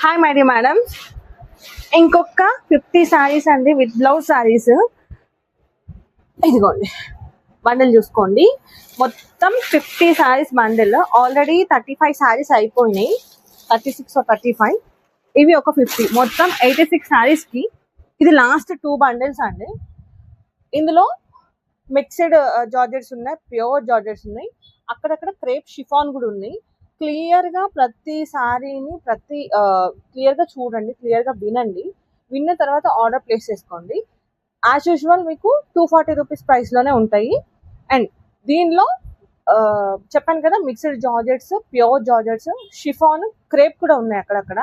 Hi my dear madam, ఇంకొక 50 సారీస్ అండి with blouse saris. ఇదిగోండి బండిల్ చూసుకోండి, మొత్తం 50 సారీస్ బండిల్. ఆల్రెడీ 35 సారీస్ అయిపోయినాయి, 36 or 35. ఇవి ఒక 50, మొత్తం 86 సారీస్కి ఇది లాస్ట్ 2 బండిల్స్ అండి. ఇందులో మిక్స్డ్ జార్జెట్స్ ఉన్నాయి, ప్యూర్ జార్జెట్స్ ఉన్నాయి, అక్కడక్కడ క్రేప్ షిఫాన్ కూడా ఉన్నాయి. క్లియర్గా ప్రతి సారీని క్లియర్గా చూడండి, క్లియర్గా వినండి. విన్న తర్వాత ఆర్డర్ ప్లేస్ చేసుకోండి. యాజ్ యూజువల్ మీకు 240 రూపీస్ ప్రైస్లోనే ఉంటాయి. అండ్ దీనిలో చెప్పాను కదా, mixed georgettes, pure georgettes, chiffon, crepe కూడా ఉన్నాయి. అక్కడక్కడ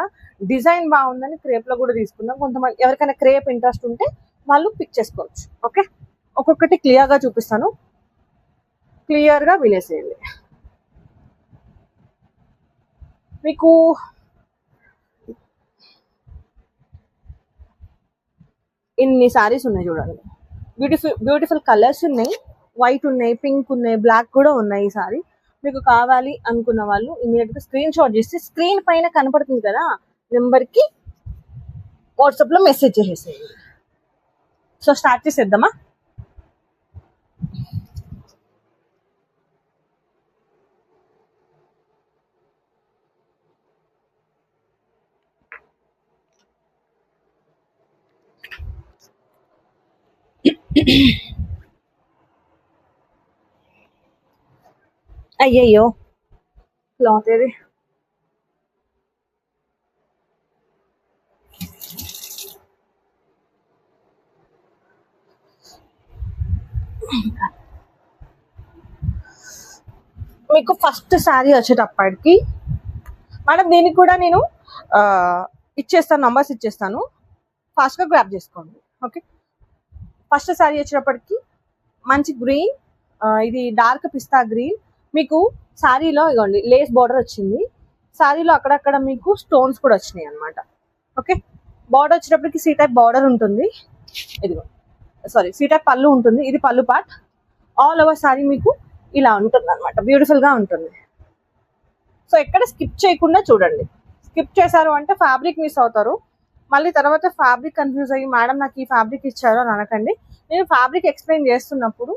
డిజైన్ బాగుందని క్రేప్లో కూడా తీసుకున్నాం. కొంతమంది ఎవరికైనా క్రేప్ ఇంట్రెస్ట్ ఉంటే వాళ్ళు పిక్ చేసుకోవచ్చు. ఓకే, ఒక్కొక్కటి క్లియర్గా చూపిస్తాను, క్లియర్గా వినేసేయండి. మీకు ఇన్ని సారీస్ ఉన్నాయి చూడండి, బ్యూటిఫుల్ కలర్స్ ఉన్నాయి, వైట్ ఉన్నాయి, పింక్ ఉన్నాయి, బ్లాక్ కూడా ఉన్నాయి. ఈ సారీ మీకు కావాలి అనుకున్న వాళ్ళు ఇమీడియట్గా స్క్రీన్ షాట్ చేస్తే స్క్రీన్ పైన కనపడుతుంది కదా నెంబర్కి వాట్సాప్లో మెసేజ్ చేసేసేయండి. సో స్టార్ట్ చేసేద్దామా? అయ్యయ్యో క్లాత్ ఏది? మీకు ఫస్ట్ శారీ వచ్చేటప్పటికి మేడం దీనికి కూడా నేను ఇచ్చేస్తాను, నంబర్స్ ఇచ్చేస్తాను, ఫాస్ట్గా గ్రాప్ చేసుకోండి. ఓకే, ఫస్ట్ శారీ వచ్చేటప్పటికి మంచి గ్రీన్, ఇది డార్క్ పిస్తా గ్రీన్. మీకు శారీలో ఇవ్వండి లేస్ బార్డర్ వచ్చింది, శారీలో అక్కడక్కడ మీకు స్టోన్స్ కూడా వచ్చినాయి అనమాట. ఓకే, బార్డర్ వచ్చేటప్పటికి సీ టైప్ బార్డర్ ఉంటుంది, ఇదిగో సీ టైప్ పళ్ళు ఉంటుంది, ఇది పళ్ళు పార్ట్. ఆల్ ఓవర్ శారీ మీకు ఇలా ఉంటుంది అనమాట, బ్యూటిఫుల్గా ఉంటుంది. సో ఎక్కడ స్కిప్ చేయకుండా చూడండి. స్కిప్ చేశారు అంటే ఫ్యాబ్రిక్ మిస్ అవుతారు, మళ్ళీ తర్వాత ఫ్యాబ్రిక్ కన్ఫ్యూజ్ అయ్యి మేడం నాకు ఈ ఫ్యాబ్రిక్ ఇచ్చారు అని అనకండి. నేను ఫ్యాబ్రిక్ ఎక్స్ప్లెయిన్ చేస్తున్నప్పుడు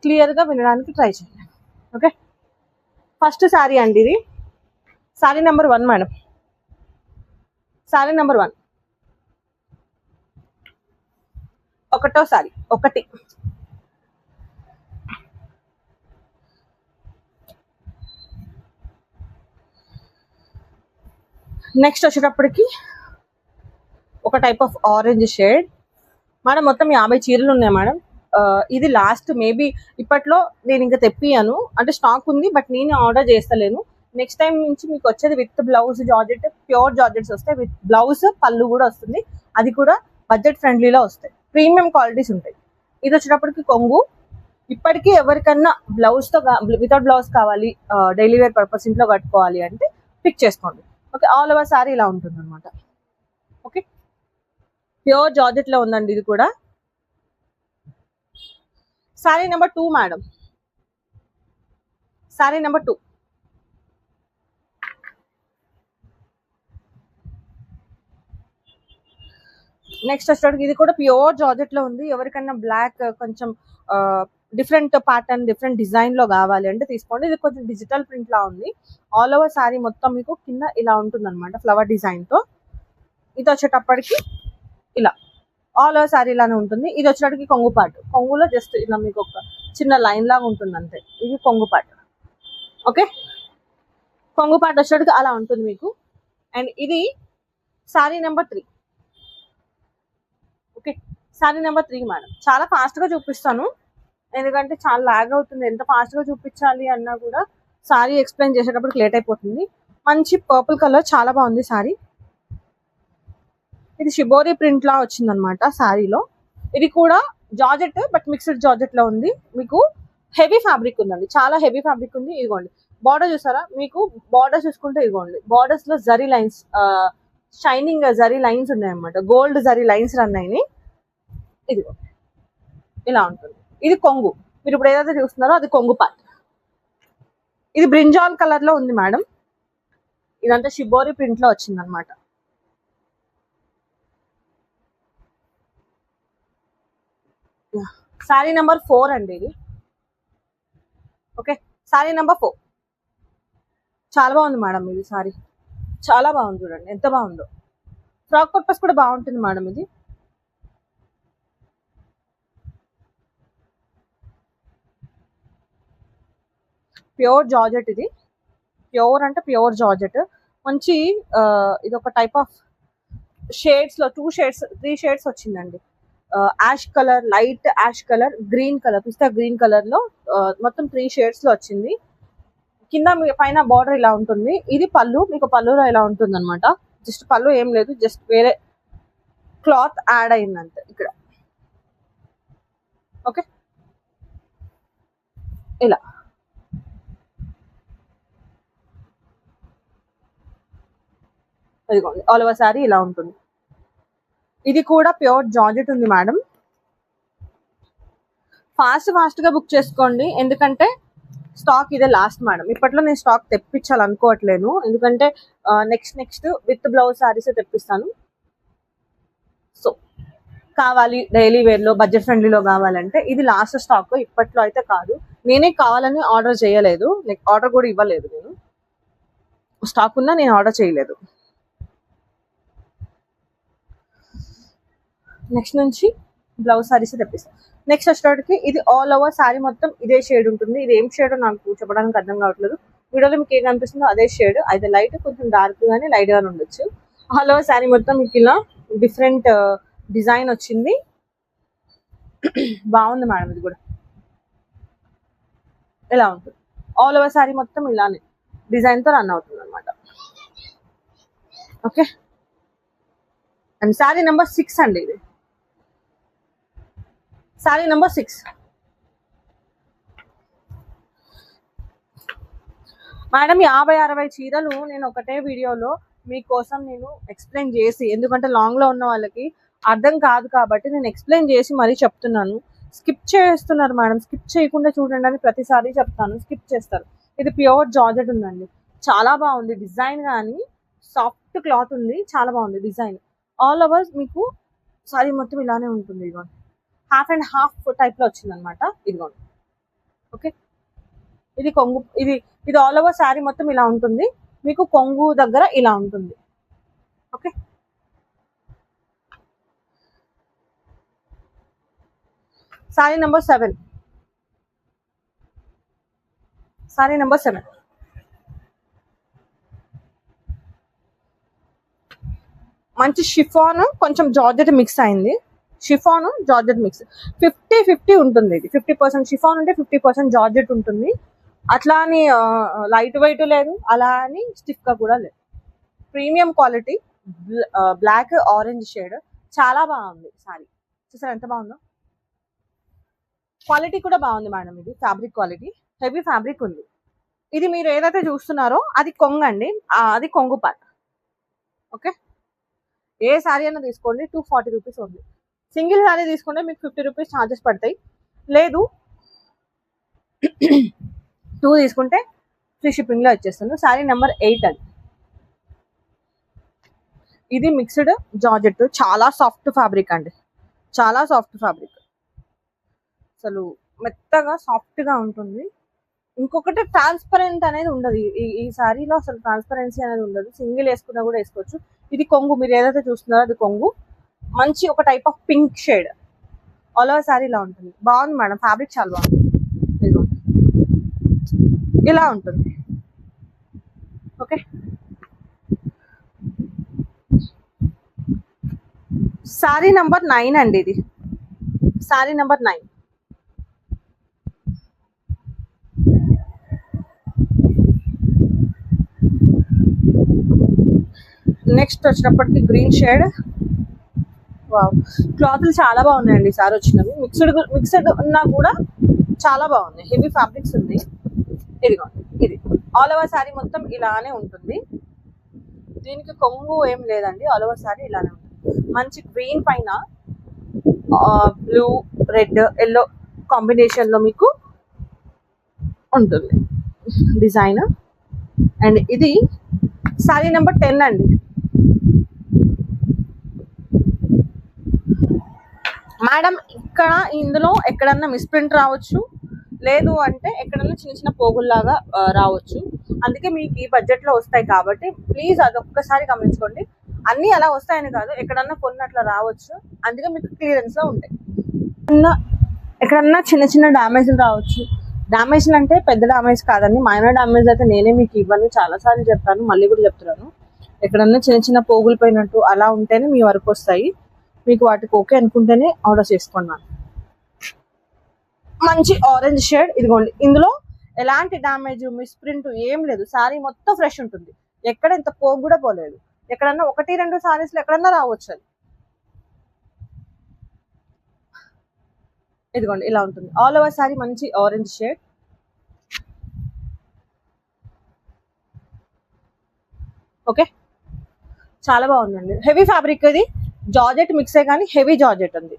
క్లియర్గా వినడానికి ట్రై చేయండి. ఓకే, ఫస్ట్ శారీ అండి, ఇది sari number 1 madam, sari number 1, ఒకటో శారీ, ఒకటి. నెక్స్ట్ వచ్చేటప్పటికి ఒక type of orange shade madam. మొత్తం 50 చీరలు ఉన్నాయి మేడం. ఇది లాస్ట్, మేబీ ఇప్పట్లో నేను ఇంకా తెప్పియాను, అంటే స్టాక్ ఉంది బట్ నేను ఆర్డర్ చేస్తలేను. నెక్స్ట్ టైం నుంచి మీకు వచ్చేది with blouse georgette, pure georgettes వస్తాయి, విత్ బ్లౌజ్ పళ్ళు కూడా వస్తుంది. అది కూడా బడ్జెట్ ఫ్రెండ్లీలో వస్తాయి, ప్రీమియం క్వాలిటీస్ ఉంటాయి. ఇది వచ్చేటప్పటికి కొంగు. ఇప్పటికీ ఎవరికన్నా బ్లౌజ్తో వితౌట్ బ్లౌజ్ కావాలి, డైలీ వేర్ పర్పస్ ఇంట్లో కట్టుకోవాలి అంటే పిక్ చేసుకోండి. ఓకే, ఆల్ ఓవర్ సారీ ఇలా ఉంటుంది అనమాట. ఓకే, ప్యూర్ జార్జెట్లో ఉందండి ఇది కూడా. Sorry number 2 madam, sorry number 2. Next వచ్చేటప్పటికి ఇది కూడా ప్యూర్ జార్జెట్లో ఉంది. ఎవరికన్నా బ్లాక్ కొంచెం డిఫరెంట్ ప్యాటర్న్, డిఫరెంట్ డిజైన్లో కావాలి అంటే తీసుకోండి. ఇది కొంచెం డిజిటల్ ప్రింట్ లా ఉంది. ఆల్ ఓవర్ శారీ మొత్తం మీకు కింద ఇలా ఉంటుంది అనమాట, ఫ్లవర్ డిజైన్తో. ఇది వచ్చేటప్పటికి ఇలా ఆల్ ఓవర్ శారీ లానే ఉంటుంది. ఇది వచ్చేటప్పటికి కొంగు పార్ట్, కొంగులో జస్ట్ ఇలా మీకు ఒక చిన్న లైన్ లాగా ఉంటుంది అంతే, ఇది కొంగు పార్ట్. ఓకే, కొంగు పార్ట్ వచ్చేటప్పటికి అలా ఉంటుంది మీకు. అండ్ ఇది sari number 3. Okay, sari number 3 madam. చాలా ఫాస్ట్గా చూపిస్తాను ఎందుకంటే చాలా లాగ్ అవుతుంది. ఎంత ఫాస్ట్గా చూపించాలి అన్నా కూడా శారీ ఎక్స్ప్లెయిన్ చేసేటప్పుడు లేట్ అయిపోతుంది. మంచి పర్పుల్ కలర్, చాలా బాగుంది శారీ. ఇది షిబోరి ప్రింట్ లా వచ్చిందనమాట శారీలో. ఇది కూడా జార్జెట్ బట్ మిక్స్డ్ జార్జెట్ లో ఉంది. మీకు హెవీ ఫ్యాబ్రిక్ ఉందండి, చాలా హెవీ ఫ్యాబ్రిక్ ఉంది. ఇదిగోండి బార్డర్ చూసారా, మీకు బార్డర్ చూసుకుంటే ఇదిగోండి బార్డర్స్ లో zari lines, shining zari lines ఉన్నాయి అనమాట, గోల్డ్ జరీ లైన్స్ రన్ అయినాయి. ఇదిగో ఇలా ఉంటుంది. ఇది కొంగు, మీరు ఇప్పుడు ఏదైతే చూస్తున్నారో అది కొంగు పార్ట్. ఇది బ్రింజాల్ కలర్ లో ఉంది మేడం, ఇదంతా షిబోరి ప్రింట్ లో వచ్చింది అనమాట. శారీ నెంబర్ 4 అండి ఇది. ఓకే, శారీ నెంబర్ 4 చాలా బాగుంది మేడం ఇది శారీ, చాలా బాగుంది. చూడండి ఎంత బాగుందో. ఫ్రాక్ పర్పస్ కూడా బాగుంటుంది మేడం ఇది. ప్యూర్ జార్జెట్ ఇది, ప్యూర్ అంటే ప్యూర్ జార్జెట్. మంచి ఇది ఒక టైప్ ఆఫ్ షేడ్స్ లో 2 షేడ్స్ 3 షేడ్స్ వచ్చిందండి. Ash colour, light ash colour, green colour, pista green colour లో మొత్తం 3 షేడ్స్ లో వచ్చింది. కింద పైన బార్డర్ ఇలా ఉంటుంది. ఇది పళ్ళు, మీకు పళ్ళులో ఇలా ఉంటుంది అనమాట. జస్ట్ పళ్ళు ఏం లేదు, జస్ట్ వేరే క్లాత్ యాడ్ అయిందంటే ఇక్కడ. ఓకే, ఇలా ఇదిగోండి ఆల్ ఓవర్ శారీ ఇలా ఉంటుంది. ఇది కూడా ప్యూర్ జార్జెట్ ఉంది మేడం. ఫాస్ట్ గా బుక్ చేసుకోండి, ఎందుకంటే స్టాక్ ఇదే లాస్ట్ మేడం. ఇప్పట్లో నేను స్టాక్ తెప్పించాలనుకోవట్లేను, ఎందుకంటే నెక్స్ట్ విత్ బ్లౌజ్ శారీస్ తెప్పిస్తాను. సో కావాలి డైలీ వేర్ లో, బడ్జెట్ ఫ్రెండ్లీలో కావాలంటే ఇది లాస్ట్ స్టాక్, ఇప్పట్లో అయితే కాదు. నేనే కావాలని ఆర్డర్ చేయలేదు, ఆర్డర్ కూడా ఇవ్వలేదు. నేను స్టాక్ ఉన్నా నేను ఆర్డర్ చేయలేదు. నెక్స్ట్ నుంచి బ్లౌజ్ శారీస్ తెప్పిస్తాను. నెక్స్ట్ వచ్చేటికి ఇది ఆల్ ఓవర్ శారీ మొత్తం ఇదే షేడ్ ఉంటుంది. ఇది ఏం షేడ్ నాకు చెప్పడానికి అర్థం కావట్లేదు. వీడియోలో మీకు ఏం కనిపిస్తుందో అదే షేడ్, అయితే లైట్ కొంచెం డార్క్ గానీ లైట్ గానే ఉండొచ్చు. ఆల్ ఓవర్ శారీ మొత్తం మీకు ఇలా డిఫరెంట్ డిజైన్ వచ్చింది. బాగుంది మేడం ఇది కూడా. ఇలా ఉంటుంది ఆల్ ఓవర్ శారీ మొత్తం ఇలానే డిజైన్ తో రన్ అవుతుంది అనమాట. ఓకే, అండ్ శారీ నెంబర్ 6 అండి ఇది. Sari number 6 madam. 50-60 చీరలు నేను ఒకటే వీడియోలో మీకోసం నేను ఎక్స్ప్లెయిన్ చేసి, ఎందుకంటే లాంగ్ లో ఉన్న వాళ్ళకి అర్థం కాదు కాబట్టి నేను ఎక్స్ప్లెయిన్ చేసి మరీ చెప్తున్నాను. స్కిప్ చేస్తున్నారు మేడం, స్కిప్ చేయకుండా చూడండి అని ప్రతిసారి చెప్తాను, స్కిప్ చేస్తారు. ఇది ప్యూర్ జార్జెట్ ఉందండి, చాలా బాగుంది డిజైన్, కానీ సాఫ్ట్ క్లాత్ ఉంది, చాలా బాగుంది డిజైన్. ఆల్ ఓవర్ మీకు సారీ మొత్తం ఇలానే ఉంటుంది. ఇదిగోండి హాఫ్ అండ్ హాఫ్ టైప్ లో వచ్చింది అనమాట. ఇదిగోండి. ఓకే, ఇది కొంగు, ఇది ఆల్ ఓవర్ శారీ మొత్తం ఇలా ఉంటుంది. మీకు కొంగు దగ్గర ఇలా ఉంటుంది. Okay, sari number 7. Sari number 7 మంచి షిఫాన్ కొంచెం జార్జెట్ మిక్స్ అయింది. షిఫాన్ జార్జెట్ మిక్స్ 50-50 ఉంటుంది. ఇది 50% షిఫాన్ ఉంటే 50% జార్జెట్ ఉంటుంది. అట్లా అని లైట్ వెయిట్ లేదు, అలా అని స్టిఫ్ గా కూడా లేదు. Premium quality, black orange shade, చాలా బాగుంది సారీ. చూసారా ఎంత బాగుందో. క్వాలిటీ కూడా బాగుంది మేడం. ఇది ఫ్యాబ్రిక్ క్వాలిటీ హెవీ ఫ్యాబ్రిక్ ఉంది. ఇది మీరు ఏదైతే చూస్తున్నారో అది కొంగు అండి, అది కొంగు పార్ట్. ఓకే, ఏ శారీ అయినా తీసుకోండి 240 రూపీస్ ఉంది. సింగిల్ శారీ తీసుకుంటే మీకు 50 రూపీస్ ఛార్జెస్ పడతాయి. లేదు 2 తీసుకుంటే ఫ్రీ షిప్పింగ్ లో వచ్చేస్తుంది. శారీ నెంబర్ 8 అది. ఇది మిక్స్డ్ జార్జెట్, చాలా సాఫ్ట్ ఫ్యాబ్రిక్ అండి, చాలా సాఫ్ట్ ఫ్యాబ్రిక్, అసలు మెత్తగా సాఫ్ట్ గా ఉంటుంది. ఇంకొకటి ట్రాన్స్పరెంట్ అనేది ఉండదు ఈ శారీలో, అసలు ట్రాన్స్పరెన్సీ అనేది ఉండదు. సింగిల్ వేసుకున్నా కూడా వేసుకోవచ్చు. ఇది కొంగు, మీరు ఏదైతే చూస్తున్నారో అది కొంగు, మంచి ఒక type of pink shade. All over sari ఇలా ఉంటుంది. బాగుంది మేడం, ఫ్యాబ్రిక్ చాలా బాగుంది. ఇలా ఉంటుంది. ఓకే, శారీ నెంబర్ 9 అండి ఇది. శారీ నెంబర్ 9. నెక్స్ట్ వచ్చినప్పటికి గ్రీన్ షేడ్. వావ్, క్లాత్లు చాలా బాగున్నాయండి ఈసారి వచ్చినవి. మిక్స్డ్ ఉన్నా కూడా చాలా బాగున్నాయి, హెవీ ఫ్యాబ్రిక్స్ ఉంది. ఇదిగోండి, ఇది ఆల్ ఓవర్ శారీ మొత్తం ఇలానే ఉంటుంది. దీనికి కొంగు ఏం లేదండి, ఆల్ ఓవర్ శారీ ఇలానే ఉంటుంది. మంచి గ్రీన్ పైన బ్లూ, రెడ్, ఎల్లో కాంబినేషన్ లో మీకు ఉంటుంది డిజైన్. అండ్ ఇది శారీ నెంబర్ 10 అండి. మేడం ఇక్కడ ఇందులో ఎక్కడన్నా మిస్ప్రింట్ రావచ్చు, లేదు అంటే ఎక్కడన్నా చిన్న చిన్న పోగుల్లాగా రావచ్చు. అందుకే మీకు ఈ బడ్జెట్లో వస్తాయి కాబట్టి ప్లీజ్ అదొక్కసారి గమనించుకోండి. అన్నీ అలా వస్తాయని కాదు, ఎక్కడన్నా కొన్ని అట్లా రావచ్చు, అందుకే మీకు క్లియరెన్స్లో ఉంటాయి. ఎక్కడన్నా చిన్న చిన్న డ్యామేజ్లు రావచ్చు. డ్యామేజ్లు అంటే పెద్ద డ్యామేజ్ కాదండి, మైనర్ డ్యామేజ్ అయితే నేనే మీకు ఇవ్వను, చాలాసార్లు చెప్తాను, మళ్ళీ కూడా చెప్తున్నాను. ఎక్కడన్నా చిన్న చిన్న పోగులు పోయినట్టు అలా ఉంటేనే మీ వరకు వస్తాయి. మీకు వాటికి ఓకే అనుకుంటేనే ఆర్డర్ చేసుకున్నాను. మంచి ఆరెంజ్ షేడ్, ఇదిగోండి. ఇందులో ఎలాంటి డ్యామేజ్ మిస్ప్రింట్ ఏం లేదు, సారీ మొత్తం ఫ్రెష్ ఉంటుంది, ఎక్కడ ఇంత పోగు కూడా పోలేదు. ఎక్కడన్నా 1-2 సారీస్లో ఎక్కడన్నా రావచ్చు అది. ఇదిగోండి ఇలా ఉంటుంది ఆల్ ఓవర్ సారీ, మంచి ఆరెంజ్ షేడ్. ఓకే, చాలా బాగుందండి. హెవీ ఫ్యాబ్రిక్, ఇది జార్జెట్ మిక్సే కానీ హెవీ జార్జెట్ ఉంది.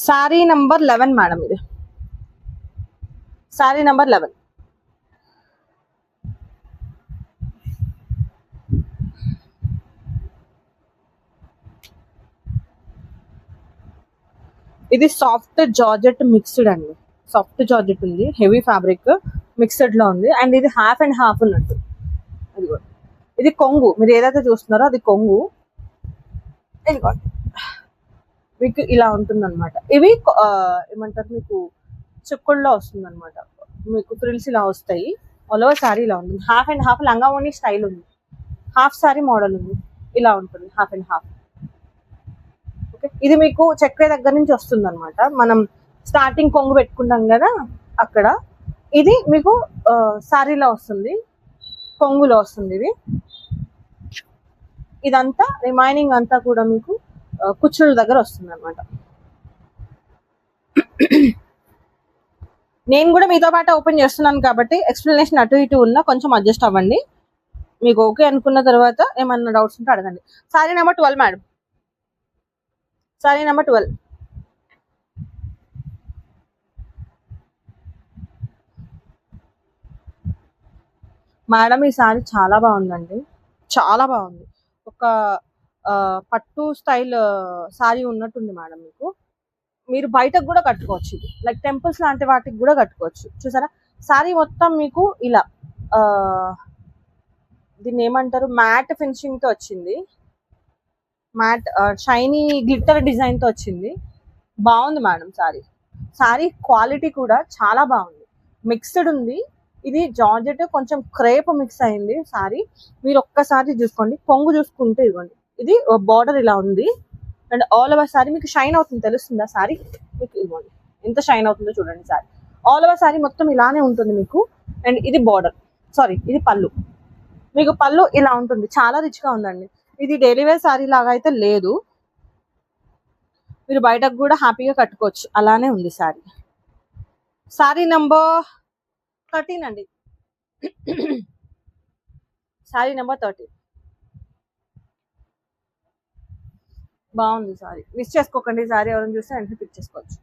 సారీ నంబర్ 11 మేడం, ఇది సారీ నంబర్ 11. ఇది సాఫ్ట్ జార్జెట్ మిక్స్డ్ అండి, సాఫ్ట్ జార్జెట్ ఉంది, హెవీ ఫ్యాబ్రిక్ మిక్స్డ్ లో ఉంది. అండ్ ఇది హాఫ్ అండ్ హాఫ్ ఉన్నట్టు. ఇది కొంగు, మీరు ఏదైతే చూస్తున్నారో అది కొంగు. ఇదిగోండి మీకు ఇలా ఉంటుంది అనమాట. ఇవి ఏమంటారు, మీకు చెక్కుల్లో వస్తుంది అనమాట, మీకు ఫ్రిల్స్ ఇలా వస్తాయి. ఆల్ ఓవర్ సారీ ఇలా ఉంటుంది, హాఫ్ అండ్ హాఫ్ లంగా ఓణి స్టైల్ ఉంది, హాఫ్ సారీ మోడల్ ఉంది, ఇలా ఉంటుంది హాఫ్ అండ్ హాఫ్. ఓకే, ఇది మీకు చెక్కే దగ్గర నుంచి వస్తుంది అనమాట. మనం స్టార్టింగ్ కొంగు పెట్టుకుంటాం కదా అక్కడ, ఇది మీకు సారీలో వస్తుంది, కొంగులో వస్తుంది. ఇదంతా రిమైనింగ్ అంతా కూడా మీకు కుచ్చుల దగ్గర వస్తుంది అనమాట. నేను కూడా మీతో పాటు ఓపెన్ చేస్తున్నాను కాబట్టి ఎక్స్ప్లెనేషన్ అటు ఇటు ఉన్నా కొంచెం అడ్జస్ట్ అవ్వండి. మీకు ఓకే అనుకున్న తర్వాత ఏమన్నా డౌట్స్ ఉంటే అడగండి. Sorry number 12 madam, sorry number 12. Madam ఈ సారీ చాలా బాగుందండి, చాలా బాగుంది. ఒక పట్టు స్టైల్ సారీ ఉన్నట్టుంది మేడం. మీకు మీరు బయటకు కూడా కట్టుకోవచ్చు, ఇది లైక్ టెంపుల్స్ లాంటి వాటికి కూడా కట్టుకోవచ్చు. చూసారా, సారీ మొత్తం మీకు ఇలా దీన్ని ఏమంటారు, మ్యాట్ ఫినిషింగ్ తో వచ్చింది, మ్యాట్ షైనీ గ్లిట్టర్ డిజైన్ తో వచ్చింది. బాగుంది మేడం సారీ. సారీ క్వాలిటీ కూడా చాలా బాగుంది, మిక్స్డ్ ఉంది. ఇది జార్జెట్ కొంచెం క్రేప్ మిక్స్ అయింది సారీ. మీరు ఒక్కసారి చూసుకోండి, కొంగు చూసుకుంటే ఇదిగోండి, ఇది బార్డర్ ఇలా ఉంది. అండ్ ఆల్ ఓవర్ సారీ మీకు షైన్ అవుతుంది, తెలుస్తుందా సారీ మీకు? ఇదిగోండి ఎంత షైన్ అవుతుందో చూడండి సారీ. ఆల్ ఓవర్ సారీ మొత్తం ఇలానే ఉంటుంది మీకు. అండ్ ఇది బార్డర్, సారీ ఇది పళ్ళు, మీకు పళ్ళు ఇలా ఉంటుంది, చాలా రిచ్ గా ఉందండి. ఇది డైలీ వేర్ సారీ లాగా అయితే లేదు, మీరు బయటకు కూడా హ్యాపీగా కట్టుకోవచ్చు, అలానే ఉంది సారీ. సారీ నంబర్ 13 అండి, సారీ నెంబర్ 13. బాగుంది సారీ, మిస్ చేసుకోకండి. సారీ ఎవరైనా చూస్తే వెంటనే పిక్ చేసుకోవచ్చు.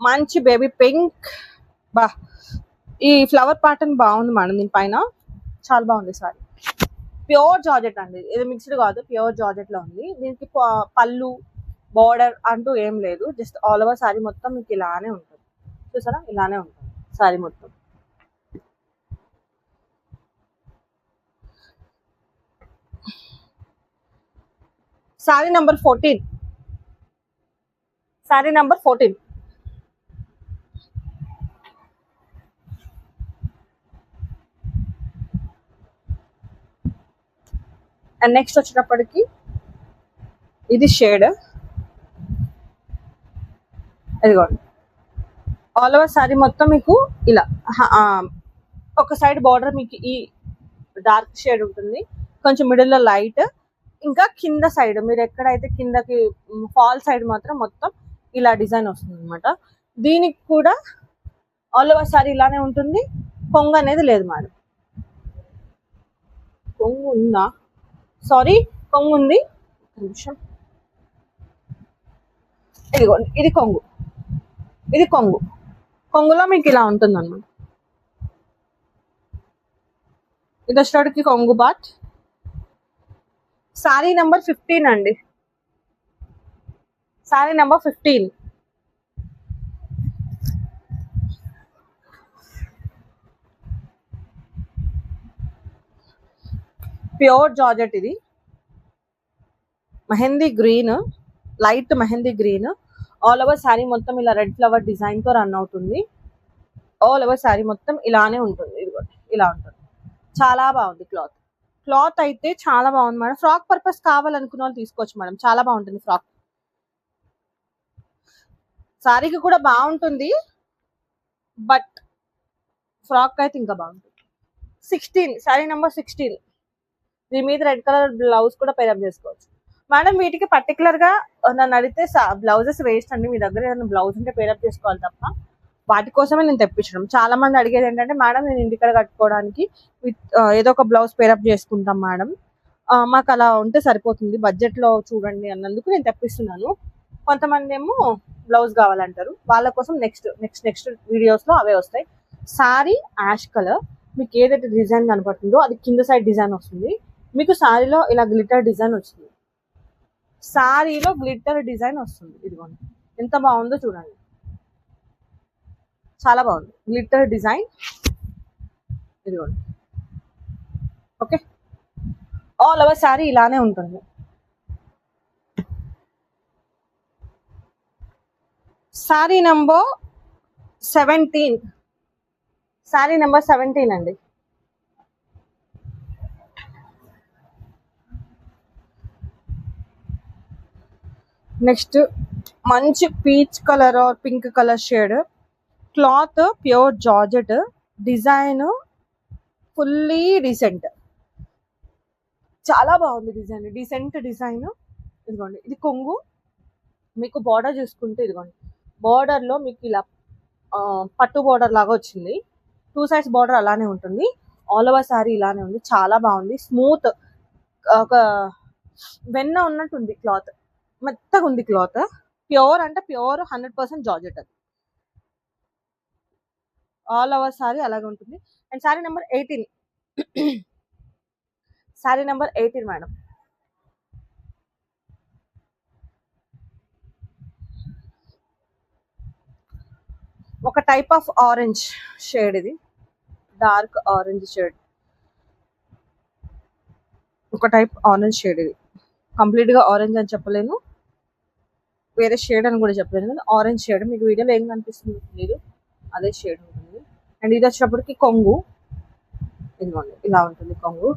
మంచి బేబీ పింక్, బా ఈ ఫ్లవర్ ప్యాటర్న్ బాగుంది మేడం, దీనిపైన చాలా బాగుంది సారీ. ప్యూర్ జార్జెట్ అండి, ఇది మిక్స్డ్ కాదు, ప్యూర్ జార్జెట్ లో ఉంది. దీనికి పళ్ళు బార్డర్ అంటూ ఏం లేదు, జస్ట్ ఆల్ ఓవర్ సారీ మొత్తం మీకు ఇలానే ఉంటుంది. చూసారా, ఇలానే ఉంటుంది సారీ మొత్తం. Sorry number 14, sorry number 14. And next వచ్చేటప్పటికి ఇది షేడ్, ఇదిగోండి ఆల్ ఓవర్ సారీ మొత్తం మీకు ఇలా ఒక సైడ్ బార్డర్ మీకు ఈ డార్క్ షేడ్ ఉంటుంది, కొంచెం మిడిల్లో లైట్, ఇంకా కింద సైడ్ మీరు ఎక్కడైతే కిందకి ఫాల్ సైడ్ మాత్రం మొత్తం ఇలా డిజైన్ వస్తుంది అనమాట. దీనికి కూడా ఆల్ ఓవర్ సారీ ఇలానే ఉంటుంది, కొంగు అనేది లేదు మేడం. కొంగు ఉందా? సారీ, కొంగు ఉంది, నిమిషం. ఇదిగోండి ఇది కొంగు, ఇది కొంగు. కొంగులో మీకు ఇలా ఉంటుంది అనమాట. ఇది వచ్చేటికి కొంగు పార్ట్. సారీ నెంబర్ 15 అండి. సారీ నెంబర్ 15. Pure georgette. ఇది mehndi green, light mehndi green. All over sari మొత్తం ఇలా రెడ్ ఫ్లవర్ డిజైన్ తో రన్ అవుతుంది. ఆల్ ఓవర్ శారీ మొత్తం ఇలానే ఉంటుంది. ఇది ఇలా ఉంటుంది. చాలా బాగుంది క్లాత్. క్లాత్ అయితే చాలా బాగుంది మేడం. ఫ్రాక్ పర్పస్ కావాలనుకున్న వాళ్ళు తీసుకోవచ్చు మేడం. చాలా బాగుంటుంది ఫ్రాక్. శారీకి కూడా బాగుంటుంది, బట్ ఫ్రాక్ అయితే ఇంకా బాగుంటుంది. 16, శారీ నెంబర్ 16. దీని మీద రెడ్ కలర్ బ్లౌజ్ కూడా పేరప్ చేసుకోవచ్చు మేడం. వీటికి పర్టికులర్ గా నన్ను అడిగితే బ్లౌజెస్ వేస్ట్ అండి. మీ దగ్గర ఏదైనా బ్లౌజ్ ఉంటే పేరప్ చేసుకోవాలి తప్ప వాటి కోసమే నేను తెప్పించడం. చాలా మంది అడిగేది ఏంటంటే, మేడం నేను ఇంటికాడ కట్టుకోవడానికి ఏదో ఒక బ్లౌజ్ పేరప్ చేసుకుంటాం మేడం, మాకు అలా ఉంటే సరిపోతుంది బడ్జెట్ లో చూడండి అన్నందుకు నేను తెప్పిస్తున్నాను. కొంతమంది ఏమో బ్లౌజ్ కావాలంటారు. వాళ్ళ కోసం నెక్స్ట్ వీడియోస్ లో అవే వస్తాయి. Sari ash colour. మీకు ఏదైతే డిజైన్ కనపడుతుందో అది కింద సైడ్ డిజైన్ వస్తుంది. మీకు సారీలో ఇలా గ్లిటర్ డిజైన్ వస్తుంది. సారీలో గ్లిటర్ డిజైన్ వస్తుంది. ఇదిగోండి ఎంత బాగుందో చూడండి. చాలా బాగుంది గ్లిటర్ డిజైన్. ఇదిగోండి. ఓకే, ఆల్ ఓవర్ సారీ ఇలానే ఉంటుంది. Sorry number 17. సారీ నెంబర్ 17 అండి. నెక్స్ట్ మంచి peach colour or pink colour shade. Cloth pure georgette. Design fully decent. చాలా బాగుంది డిజైన్. Decent design. ఇదిగోండి ఇది కొంగు. మీకు బార్డర్ చూసుకుంటే ఇదిగోండి, బార్డర్ లో మీకు ఇలా పట్టు బార్డర్ లాగా వచ్చింది. 2 సైడ్స్ బార్డర్ అలానే ఉంటుంది. ఆల్ ఓవర్ సారీ ఇలానే ఉంది. చాలా బాగుంది. స్మూత్, ఒక వెన్న ఉన్నట్టు ఉంది క్లాత్. మెత్తగా ఉంది క్లాత్. ప్యూర్ అంటే ప్యూర్ 100% జార్జెట్. అది ఆల్ ఓవర్ సారీ అలాగే ఉంటుంది. And sorry number 18. Sorry number 18 madam. ఒక టైప్ ఆఫ్ ఆరెంజ్ షేడ్. ఇది డార్క్ ఆరెంజ్ షేడ్. ఒక టైప్ ఆరెంజ్ షేడ్. ఇది కంప్లీట్ గా ఆరెంజ్ అని చెప్పలేను, వేరే షేడ్ అని కూడా చెప్పలేను. Orange shade. మీకు వీడియోలో ఏం కనిపిస్తుంది లేదు, అదే షేడ్ ఉంటుంది. అండ్ ఇది వచ్చేటప్పటికి కొంగు. ఇదిగోండి ఇలా ఉంటుంది కొంగు.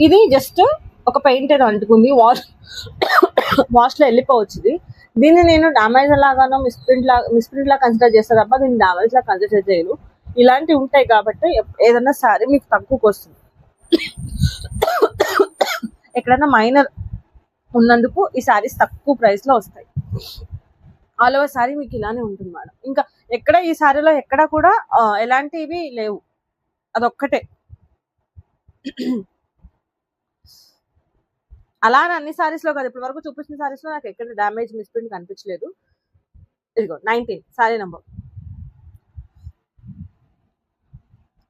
ఇది జస్ట్ ఒక పెయింట్ ఏదో అంటుకుంది. వాష్ లో వెళ్ళిపోవచ్చు. దీన్ని నేను డామేజ్ లాగానో మిస్ప్రింట్ లా కన్సిడర్ చేస్తాను తప్ప దీన్ని డామేజ్ లా కన్సిడర్ చేయను. ఇలాంటివి ఉంటాయి కాబట్టి ఏదన్నా సారీ మీకు తక్కువకి వస్తుంది. ఎక్కడన్నా మైనర్ ఉన్నందుకు ఈ సారీస్ తక్కువ ప్రైస్ లో వస్తాయి. ఆల్ ఓవర్ సారీ మీకు ఇలానే ఉంటుంది మేడం. ఇంకా ఎక్కడ ఈ సారీలో ఎక్కడ కూడా ఎలాంటివి లేవు, అదొక్కటే. అలానే అన్ని సారీస్ లో కాదు, ఇప్పటి వరకు చూపించిన సారీస్ లో నాకు ఎక్కడ డ్యామేజ్ మిస్ప్రింట్ కనిపించలేదు. ఇదిగో 19 సారీ నెంబర్.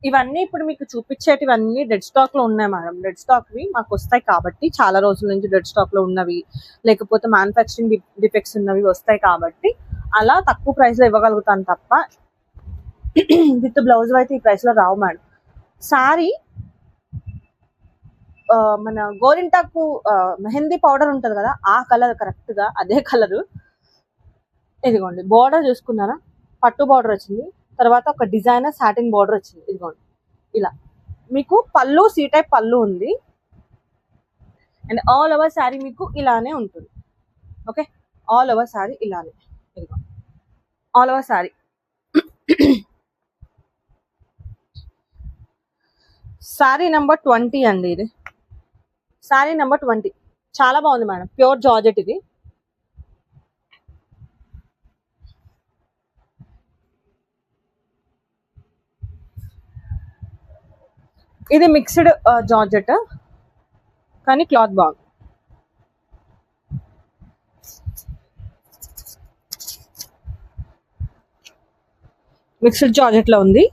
ఇవన్నీ ఇప్పుడు మీకు చూపించేటివన్నీ డెడ్ స్టాక్ లో ఉన్నాయి మేడం. డెడ్ స్టాక్ వి మాకు వస్తాయి కాబట్టి, చాలా రోజుల నుంచి డెడ్ స్టాక్ లో ఉన్నవి లేకపోతే మ్యానుఫ్యాక్చరింగ్ డిఫెక్ట్స్ ఉన్నవి వస్తాయి కాబట్టి అలా తక్కువ ప్రైస్ లో ఇవ్వగలుగుతాను తప్ప విత్ బ్లౌజ్ అయితే ఈ ప్రైస్ లో రావు మేడం. సారీ మన గోరింటాకు మెహందీ పౌడర్ ఉంటది కదా, ఆ కలర్ కరెక్ట్ గా అదే కలరు. ఇదిగోండి బార్డర్ చూసుకున్నారా, పట్టు బార్డర్ వచ్చింది. తర్వాత ఒక డిజైనర్ సాటిన్ బార్డర్ వచ్చింది. ఇదిగోండి ఇలా మీకు పళ్ళు సి టైప్ పళ్ళు ఉంది. అండ్ ఆల్ ఓవర్ శారీ మీకు ఇలానే ఉంటుంది. ఓకే, ఆల్ ఓవర్ శారీ ఇలానే. ఇదిగో all over sari. Sari number 20 అండి. ఇది శారీ నెంబర్ 20. చాలా బాగుంది మేడం. Pure georgette. ఇది ఇది మిక్స్డ్ జార్జెట్ కానీ క్లాత్ బాగుంది. మిక్స్డ్ జార్జెట్ లో ఉంది.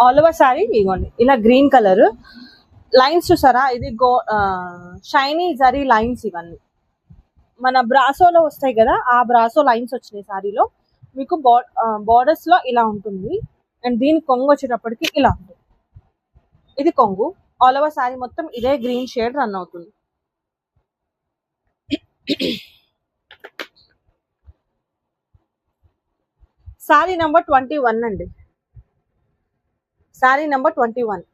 ఆల్ ఓవర్ సారీ ఇవ్వండి ఇలా గ్రీన్ కలర్ లైన్స్ చూసారా, ఇది షైనీ జరీ లైన్స్. ఇవన్నీ మన బ్రాసోలో వస్తాయి కదా, ఆ బ్రాసో లైన్స్ వచ్చినాయి సారీలో. మీకు బార్డర్స్ లో ఇలా ఉంటుంది. అండ్ దీని కొంగు వచ్చేటప్పటికి ఇలా ఉంటుంది. ఇది కొంగు. ఆల్ ఓవర్ సారీ మొత్తం ఇదే గ్రీన్ షేడ్ రన్ అవుతుంది. సారీ నెంబర్ 21 అండి. సారీ నెంబర్ 21.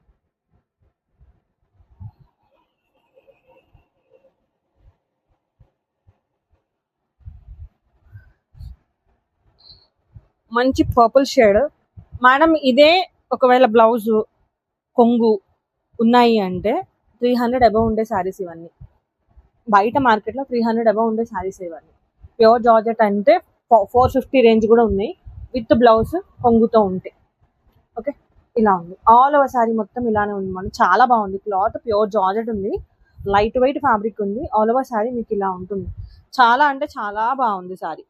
మంచి పర్పుల్ షేడ్ మేడం. ఇదే ఒకవేళ బ్లౌజ్ కొంగు ఉన్నాయి అంటే 300 అబవ్ ఉండే శారీస్ ఇవన్నీ. బయట మార్కెట్లో 300 అబవ్ ఉండే శారీస్ ఇవన్నీ. ప్యూర్ జార్జెట్ అంటే 450 రేంజ్ కూడా ఉన్నాయి విత్ బ్లౌజ్ కొంగుతో ఉంటే. ఓకే, ఇలా ఉంది. ఆల్ ఓవర్ శారీ మొత్తం ఇలానే ఉంది మనం. చాలా బాగుంది క్లాత్. ప్యూర్ జార్జెట్ ఉంది, లైట్ వెయిట్ ఫ్యాబ్రిక్ ఉంది. ఆల్ ఓవర్ శారీ మీకు ఇలా ఉంటుంది. చాలా అంటే చాలా బాగుంది శారీ.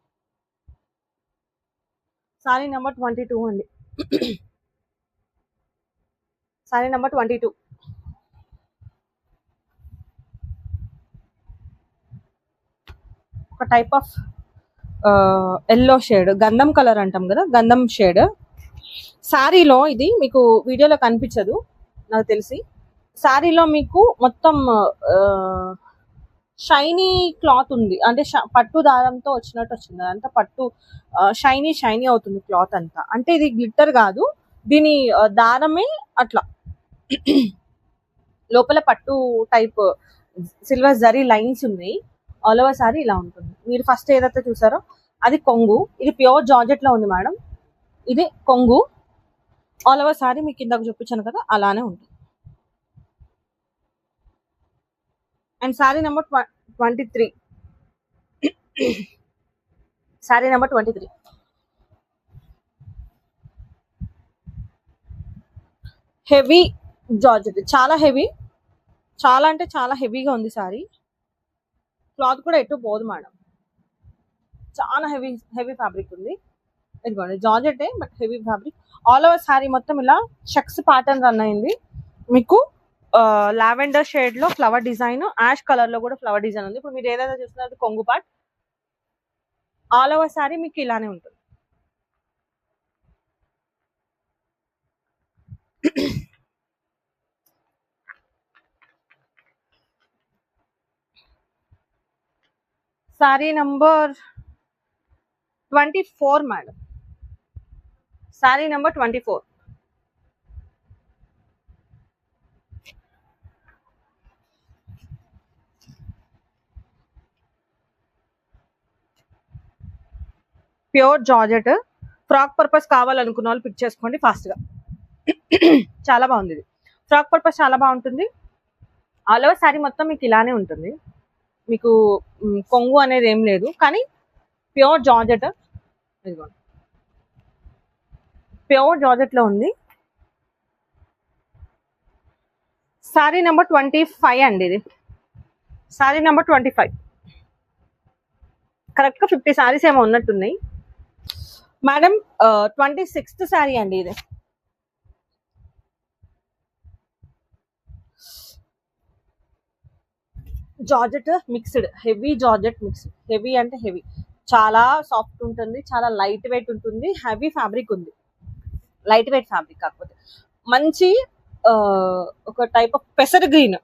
సారీ నెంబర్ 22 అండి. సారీ నెంబర్ 22. ఒక టైప్ ఆఫ్ ఎల్లో షేడ్, గంధం కలర్ అంటాం కదా, గంధం షేడ్ శారీలో. ఇది మీకు వీడియోలో కనిపించదు నాకు తెలిసి. శారీలో మీకు మొత్తం షైనీ క్లాత్ ఉంది, అంటే పట్టు దారంతో వచ్చినట్టు వచ్చింది. అదంతా పట్టు షైనీ షైనీ అవుతుంది క్లాత్ అంతా. అంటే ఇది గ్లిట్టర్ కాదు, దీని దారమే అట్లా లోపల పట్టు టైప్ సిల్వర్ జరీ లైన్స్ ఉన్నాయి. ఆల్ ఓవర్ సారీ ఇలా ఉంటుంది. మీరు ఫస్ట్ ఏదైతే చూసారో అది కొంగు. ఇది ప్యూర్ జార్జెట్ లో ఉంది మేడం. ఇది కొంగు. ఆల్ ఓవర్ సారీ మీకు కిందకు చూపించాను కదా, అలానే ఉంటుంది. And sorry number 23. Sorry number 23. Heavy georgette, చాలా హెవీ, చాలా అంటే చాలా హెవీగా ఉంది సారీ. క్లాత్ కూడా ఎటు పోదు మేడం. చాలా హెవీ హెవీ ఫ్యాబ్రిక్ ఉంది. ఇదిగోండి జార్జెటే but heavy fabric. All over sari మొత్తం ఇలా చెక్స్ ప్యాటర్న్ రన్ అయింది. మీకు లావెండర్ షేడ్ లో ఫ్లవర్ డిజైన్, యాష్ కలర్ లో కూడా ఫ్లవర్ డిజైన్ ఉంది. ఇప్పుడు మీరు ఏదైతే చూస్తున్నారు కొంగు పార్ట్. ఆల్ ఓవర్ సారీ మీకు ఇలానే ఉంటుంది. Sorry number 24 madam. Sorry number 24. Pure georgette. Frock purpose కావాలనుకున్న వాళ్ళు పిక్ చేసుకోండి ఫాస్ట్ గా. చాలా బాగుంది ఇది. ఫ్రాక్ పర్పస్ చాలా బాగుంటుంది. ఆల్ ఓవర్ సారీ మొత్తం మీకు ఇలానే ఉంటుంది. మీకు కొంగు అనేది ఏం లేదు, కానీ ప్యూర్ జార్జెట్. ఇదిగోండి ప్యూర్ జార్జెట్ లో ఉంది. సారీ నెంబర్ 25 అండి. ఇది సారీ నెంబర్ 25. కరెక్ట్ గా 50 సారీస్ ఏమో ఉన్నట్టున్నాయి మేడం. 26th సారీ అండి ఇది. Georgette mixed, heavy georgette mixed. Heavy అంటే హెవీ, చాలా సాఫ్ట్ ఉంటుంది, చాలా లైట్ వెయిట్ ఉంటుంది. హెవీ ఫ్యాబ్రిక్ ఉంది, లైట్ వెయిట్ ఫ్యాబ్రిక్. కాకపోతే మంచి ఒక టైప్ ఆఫ్ పెసర్ గ్రీన్,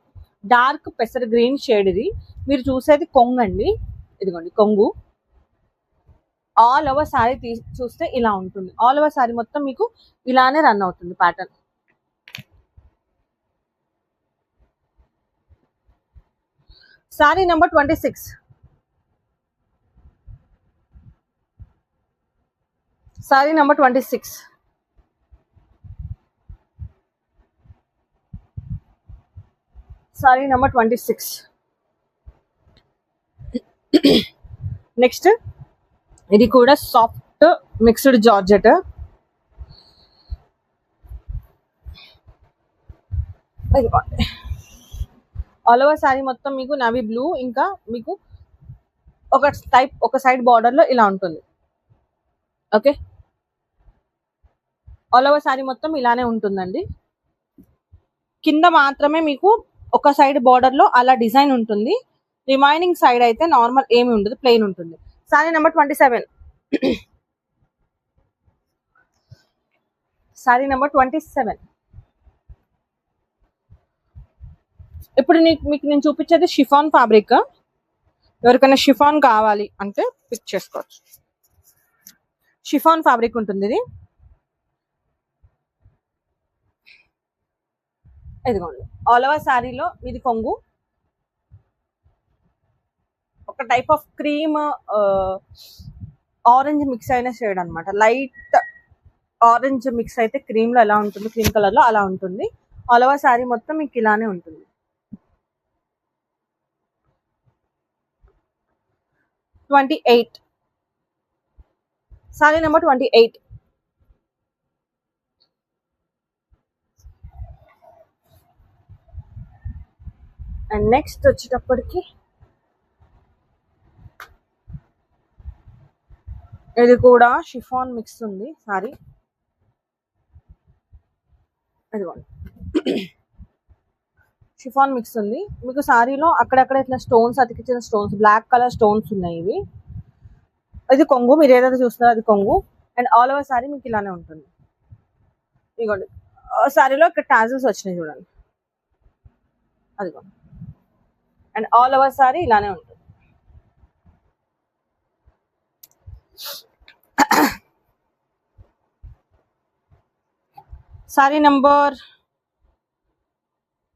డార్క్ పెసర్ గ్రీన్ షేడ్. ఇది మీరు చూసేది కొంగు అండి. ఇదిగోండి కొంగు. ఆల్ ఓవర్ సారీ చూస్తే ఇలా ఉంటుంది. ఆల్ ఓవర్ సారీ మొత్తం మీకు ఇలానే రన్ అవుతుంది pattern. Sorry number 26. Sorry number 26. Sorry number 26. Next ఇది కూడా soft mixed georgette. All over sari మొత్తం మీకు నావీ బ్లూ, ఇంకా మీకు ఒక సైడ్ బార్డర్ లో ఇలా ఉంటుంది. ఓకే, ఆల్ ఓవర్ శారీ మొత్తం ఇలానే ఉంటుందండి. కింద మాత్రమే మీకు ఒక సైడ్ బార్డర్ లో అలా డిజైన్ ఉంటుంది, రిమైనింగ్ సైడ్ అయితే నార్మల్ ఏమి ఉండదు, ప్లెయిన్ ఉంటుంది. శారీ నెంబర్ 27. శారీ నెంబర్ 27. ఇప్పుడు మీకు నేను చూపించేది షిఫాన్ ఫ్యాబ్రిక్. ఎవరికైనా షిఫాన్ కావాలి అంటే పిక్ చేసుకోవచ్చు. షిఫాన్ ఫ్యాబ్రిక్ ఉంటుంది ఇది. ఇదిగోండి, ఆల్ ఓవర్ శారీలో ఇది కొంగు, ఒక type of cream orange mix అయిన షేడ్ అనమాట. లైట్ ఆరెంజ్ మిక్స్ అయితే క్రీమ్ లో ఎలా ఉంటుంది, క్రీమ్ కలర్ లో అలా ఉంటుంది. ఆల్ ఓవర్ శారీ మొత్తం మీకు ఇలానే ఉంటుంది. 28. శారీ నెంబర్ 28. అండ్ నెక్స్ట్ వచ్చేటప్పటికి ఇది కూడా షిఫాన్ మిక్స్ ఉంది సారీ. ఇదిగోండి, షిఫాన్ మిక్స్ ఉంది. మీకు సారీలో అక్కడక్కడ ఇట్లా స్టోన్స్, అతికిచ్చిన స్టోన్స్, బ్లాక్ కలర్ స్టోన్స్ ఉన్నాయి ఇవి. ఇది కొంగు, మీరు ఏదైతే చూస్తున్నారో అది కొంగు. అండ్ ఆల్ ఓవర్ సారీ మీకు ఇలానే ఉంటుంది. ఇదిగోండి, సారీలో ఇక్కడ టాజిల్స్ వచ్చినాయి చూడండి, అదిగోండి. అండ్ ఆల్ ఓవర్ సారీ ఇలానే ఉంటుంది. Sorry number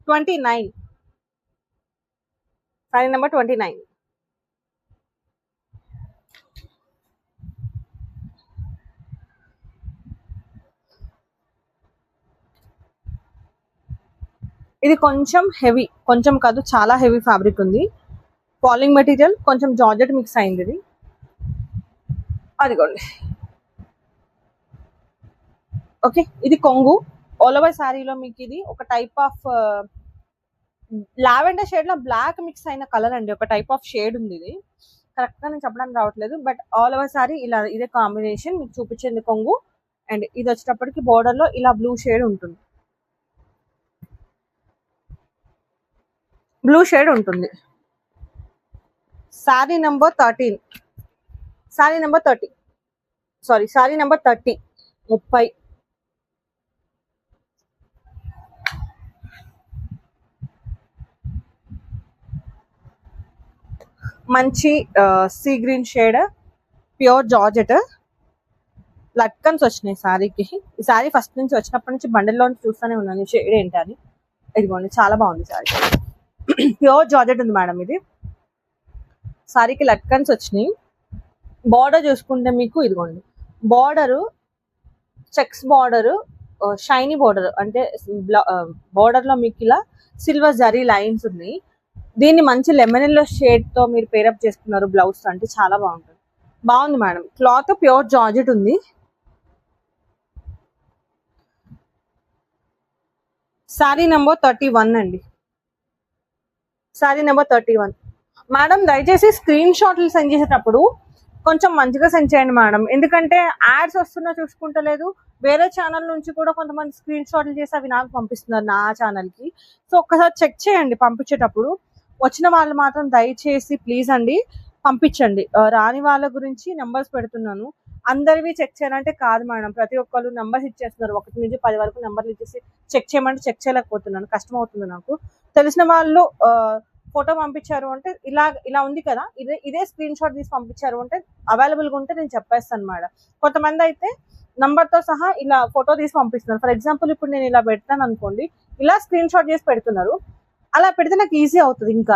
29. Sorry number 29. ఇది కొంచెం హెవీ, కొంచెం కాదు చాలా హెవీ ఫ్యాబ్రిక్ ఉంది. ఫాలింగ్ మెటీరియల్, కొంచెం జార్జెట్ మిక్స్ అయింది ఇది. అదిగోండి, ఓకే. ఇది కొంగు. ఆల్ ఓవర్ శారీలో మీకు ఇది ఒక టైప్ ఆఫ్ లావెండర్ షేడ్ లో బ్లాక్ మిక్స్ అయిన కలర్ అండి. ఒక టైప్ ఆఫ్ షేడ్ ఉంది ఇది, కరెక్ట్ గా నేను చెప్పడానికి రావట్లేదు. బట్ ఆల్ ఓవర్ శారీ ఇలా ఇదే కాంబినేషన్ మీకు చూపించింది కొంగు. అండ్ ఇది వచ్చేటప్పటికి బోర్డర్ లో ఇలా బ్లూ షేడ్ ఉంటుంది, బ్లూ షేడ్ ఉంటుంది. Sari number 13. Sari number 30. Sorry, sari number 30. 30. మంచి see green shade, pure georgette, latkans వచ్చినాయి శారీకి. ఈ శారీ ఫస్ట్ నుంచి వచ్చినప్పటి నుంచి బండిల్లో చూస్తూనే ఉన్నాను షేడ్ ఏంటి అని. ఇదిగోండి, చాలా బాగుంది శారీ. ప్యూర్ జార్జెట్ ఉంది మేడం ఇది. శారీకి లట్కన్స్ వచ్చినాయి. బార్డర్ చూసుకుంటే మీకు ఇదిగోండి, border checks border, shiny border, అంటే బార్డర్ లో మీకు ఇలా సిల్వర్ జరీ లైన్స్ ఉన్నాయి. దీన్ని మంచి లెమన్ ఎల్లో షేడ్ తో మీరు పేరప్ చేసుకున్నారు బ్లౌజ్ తో, అంటే చాలా బాగుంటుంది. బాగుంది మేడం, క్లాత్ ప్యూర్ జార్జెట్ ఉంది. శారీ నెంబర్ 31 అండి. శారీ నెంబర్ 31. మేడం దయచేసి స్క్రీన్ షాట్లు సెండ్ చేసేటప్పుడు కొంచెం మంచిగా సెండ్ చేయండి మేడం, ఎందుకంటే యాడ్స్ వస్తున్నా చూసుకుంటలేదు. వేరే ఛానల్ నుంచి కూడా కొంతమంది స్క్రీన్ షాట్లు చేసి అవి నాకు పంపిస్తున్నారు నా ఛానల్ కి. సో ఒక్కసారి చెక్ చేయండి పంపించేటప్పుడు. వచ్చిన వాళ్ళు మాత్రం దయచేసి ప్లీజ్ అండి పంపించండి. రాని వాళ్ళ గురించి నెంబర్స్ పెడుతున్నాను, అందరివి చెక్ చేయాలంటే కాదు మేడం. ప్రతి ఒక్కరు నెంబర్స్ ఇచ్చేస్తున్నారు, 1 నుంచి 10 వరకు నెంబర్లు ఇచ్చేసి చెక్ చేయమంటే చెక్ చేయలేకపోతున్నాను, కష్టం అవుతుంది నాకు. తెలిసిన వాళ్ళు ఫోటో పంపించారు అంటే ఇలా ఉంది కదా, ఇదే స్క్రీన్ షాట్ తీసి పంపించారు అంటే అవైలబుల్ గా ఉంటే నేను చెప్పేస్తాను మేడం. కొంతమంది అయితే నంబర్ తో సహా ఇలా ఫోటో తీసి పంపిస్తున్నారు. ఫర్ ఎగ్జాంపుల్ ఇప్పుడు నేను ఇలా పెడతాను అనుకోండి, ఇలా స్క్రీన్ షాట్ చేసి పెడుతున్నారు. అలా పెడితే నాకు ఈజీ అవుతుంది. ఇంకా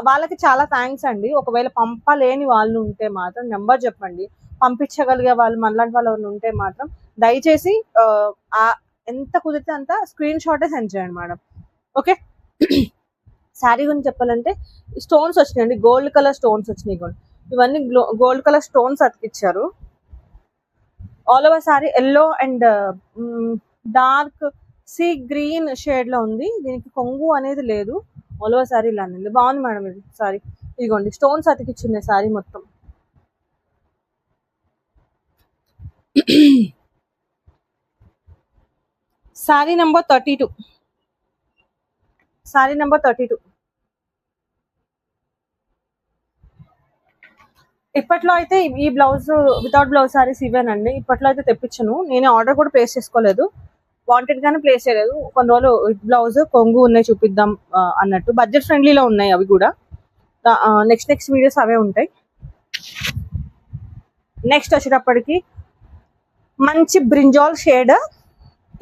వాళ్ళకి చాలా థ్యాంక్స్ అండి. ఒకవేళ పంపలేని వాళ్ళు ఉంటే మాత్రం నెంబర్ చెప్పండి, పంపించగలిగే వాళ్ళు మనలాంటి వాళ్ళు ఉంటే మాత్రం దయచేసి ఎంత కుదిరితే అంత స్క్రీన్ షాటే సెండ్ చేయండి మేడం. ఓకే. శారీ గురించి చెప్పాలంటే స్టోన్స్ వచ్చినాయండి, గోల్డ్ కలర్ స్టోన్స్ వచ్చినాయి. ఇవన్నీ గోల్డ్ కలర్ స్టోన్స్ అతికిచ్చారు. All over sari yellow and dark sea green shade లో ఉంది. దీనికి కొంగు అనేది లేదు, ఆల్ ఓవర్ శారీ ఇలా ఉంది. బాగుంది మేడం ఇది సారీ. ఇదిగోండి, స్టోన్స్ అతికిచ్చున్నాయి శారీ మొత్తం. Sorry number 32. Sorry number 32. ఇప్పట్లో అయితే ఈ బ్లౌజ్ వితౌట్ బ్లౌజ్ సారీస్ ఇవేనండి. ఇప్పట్లో అయితే తెప్పించను, నేను ఆర్డర్ కూడా ప్లేస్ చేసుకోలేదు, వాంటెడ్ గానే ప్లేస్ చేయలేదు. కొన్ని రోజులు విత్ బ్లౌజ్ కొంగు ఉన్నాయి చూపిద్దాం అన్నట్టు. బడ్జెట్ ఫ్రెండ్లీలో ఉన్నాయి అవి కూడా. నెక్స్ట్ వీడియోస్ అవే ఉంటాయి. నెక్స్ట్ వచ్చేటప్పటికి మంచి బ్రింజాల్ షేడ్.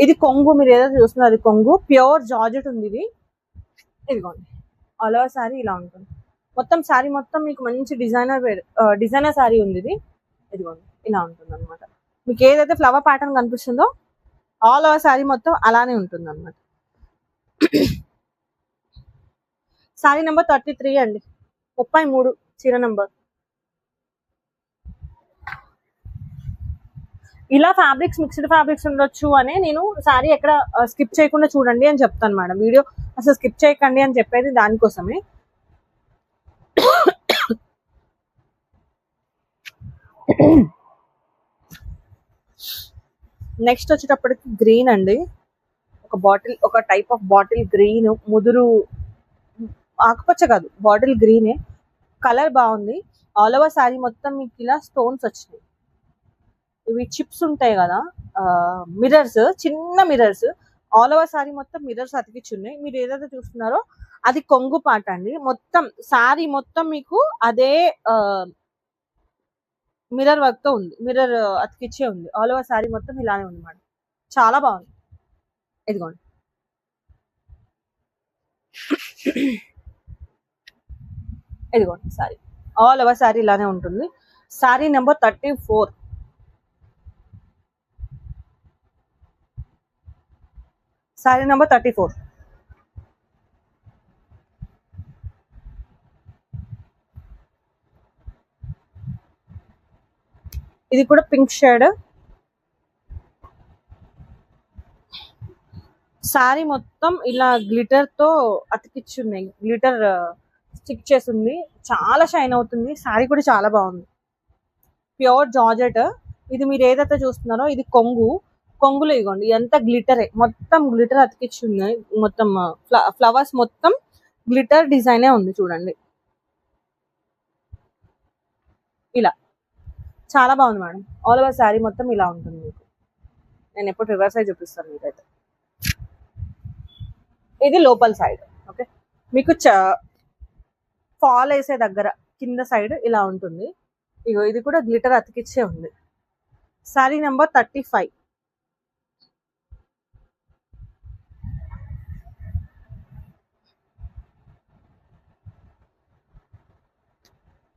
ఇది కొంగు, మీరు ఏదైతే చూస్తున్నారు అది కొంగు. ప్యూర్ జార్జెట్ ఉంది ఇది. ఇదిగోండి ఆల్ ఓవర్ శారీ ఇలా ఉంటుంది. మొత్తం శారీ మొత్తం మీకు మంచి డిజైనర్ శారీ ఉంది ఇది. ఇదిగోండి ఇలా ఉంటుంది అనమాట. మీకు ఏదైతే ఫ్లవర్ ప్యాటర్న్ కనిపిస్తుందో ఆల్ ఓవర్ శారీ మొత్తం అలానే ఉంటుంది అనమాట. శారీ నెంబర్ 33 అండి. 33 చీర నెంబర్. ఇలా ఫ్యాబ్రిక్స్, మిక్స్డ్ ఫ్యాబ్రిక్స్ ఉండొచ్చు అని నేను శారీ ఎక్కడ స్కిప్ చేయకుండా చూడండి అని చెప్తాను మేడం. వీడియో అసలు స్కిప్ చేయకండి అని చెప్పేది దానికోసమే. నెక్స్ట్ వచ్చేటప్పటికి గ్రీన్ అండి. ఒక టైప్ ఆఫ్ బాటిల్ గ్రీన్, ముదురు ఆకుపచ్చ కాదు, బాటిల్ గ్రీనే. కలర్ బాగుంది. ఆల్ ఓవర్ శారీ మొత్తం మీకు ఇలా స్టోన్స్ వచ్చినాయి. ఇవి చిప్స్ ఉంటాయి కదా, మిర్రర్స్, చిన్న మిర్రర్స్. ఆల్ ఓవర్ శారీ మొత్తం మిర్రర్స్ అతికిచ్చి ఉన్నాయి. మీరు ఏదైతే చూస్తున్నారో అది కొంగు పాట అండి. మొత్తం శారీ మొత్తం మీకు అదే మిర్రర్ వర్క్ తో ఉంది, మిర్రర్ అతికిచ్చే ఉంది. ఆల్ ఓవర్ శారీ మొత్తం ఇలానే ఉంది మేడం. చాలా బాగుంది. ఇదిగోండి ఇదిగోండి శారీ ఆల్ ఓవర్ శారీ ఇలానే ఉంటుంది. శారీ నెంబర్ 34. శారీ నెంబర్ 34. ఇది కూడా పింక్ షేడ్. శారీ మొత్తం ఇలా గ్లిటర్ తో అతికిచ్చున్నాయి, గ్లిటర్ స్టిక్ చేసింది. చాలా షైన్ అవుతుంది. శారీ కూడా చాలా బాగుంది. Pure georgette. ఇది మీరు ఏదైతే చూస్తున్నారో ఇది కొంగులు ఇగోండి ఎంత గ్లిటరే, మొత్తం గ్లిటర్ అతికిచ్చి ఉన్నాయి. మొత్తం ఫ్లవర్స్ మొత్తం గ్లిటర్ డిజైనే ఉంది చూడండి. ఇలా చాలా బాగుంది మేడం. ఆల్ ఓవర్ శారీ మొత్తం ఇలా ఉంటుంది మీకు. నేను ఎప్పుడు రివర్స్ సైడ్ చూపిస్తాను మీకైతే. ఇది లోపల సైడ్. ఓకే, మీకు ఫాల్ వేసే దగ్గర కింద సైడ్ ఇలా ఉంటుంది. ఇగో ఇది కూడా గ్లిటర్ అతికిచ్చే ఉంది. Sari number 35.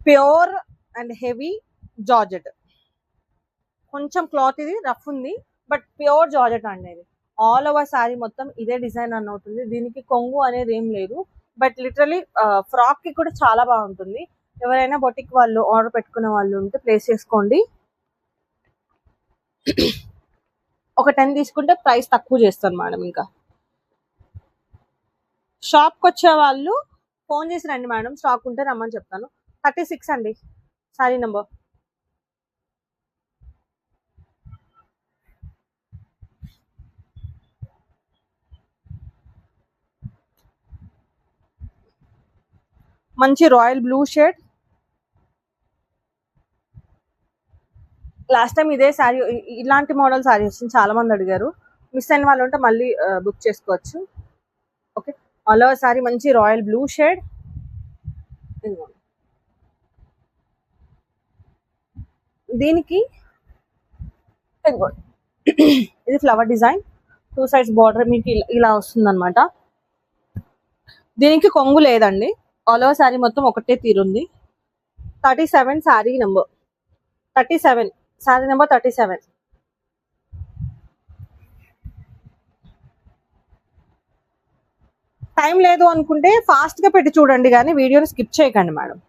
Pure and heavy georgette. కొంచెం క్లాత్ ఇది రఫ్ ఉంది, బట్ ప్యూర్ జార్జెట్ అండి ఇది. ఆల్ ఓవర్ శారీ మొత్తం ఇదే డిజైన్ అని అవుతుంది. దీనికి కొంగు అనేది ఏం లేదు, బట్ లిటరలీ ఫ్రాక్ కి కూడా చాలా బాగుంటుంది. ఎవరైనా బొటిక్ వాళ్ళు ఆర్డర్ పెట్టుకునే వాళ్ళు ఉంటే ప్లేస్ చేసుకోండి. ఒక 10 తీసుకుంటే ప్రైస్ తక్కువ చేస్తాను మేడం. ఇంకా షాప్కి వచ్చే వాళ్ళు ఫోన్ చేసి రండి మేడం, స్టాక్ ఉంటే రమ్మని చెప్తాను. 36 అండి శారీ నెంబర్. మంచి royal blue shade. Last time ఇదే శారీ, ఇలాంటి మోడల్ శారీ వచ్చింది, చాలా మంది అడిగారు. మిస్ అయిన వాళ్ళు ఉంటే మళ్ళీ బుక్ చేసుకోవచ్చు. ఓకే, ఆల్ ఓవర్ శారీ మంచి రాయల్ బ్లూ షేడ్. దీనికి ఇది ఫ్లవర్ డిజైన్, 2 సైడ్స్ బార్డర్ మీకు ఇలా వస్తుంది అనమాట. దీనికి కొంగు లేదండి. ఆల్ ఓవర్ శారీ మొత్తం ఒకటే తీరుంది. 37 sari number. 37 sari number 37. Time లేదు అనుకుంటే ఫాస్ట్ గా పెట్టి చూడండి, కానీ వీడియోని స్కిప్ చేయకండి మేడం.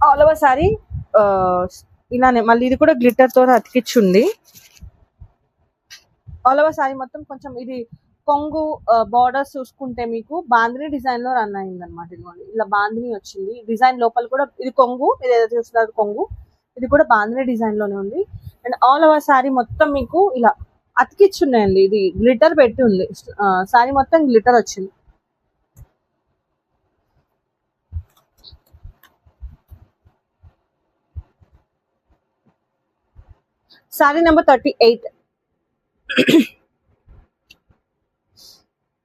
ఆల్ ఓవర్ శారీ ఇలానే, మళ్ళీ ఇది కూడా గ్లిటర్ తో అతికిచ్చుంది. ఆల్ ఓవర్ శారీ మొత్తం కొంచెం ఇది కొంగు బార్డర్స్ చూసుకుంటే మీకు బాందిని డిజైన్ లో రన్ అయింది అనమాట. ఇదిగోండి ఇలా బాందిని వచ్చింది డిజైన్. లోపల కూడా ఇది కొంగు, మీరు ఏదైతే చూస్తున్నారు కొంగు, ఇది కూడా బాందిని డిజైన్ లోనే ఉంది. అండ్ ఆల్ ఓవర్ సారీ మొత్తం మీకు ఇలా అతికిచ్చున్నాయండి. ఇది గ్లిటర్ పెట్టి ఉంది. సారీ మొత్తం గ్లిటర్ వచ్చింది. సారీ నెంబర్ 38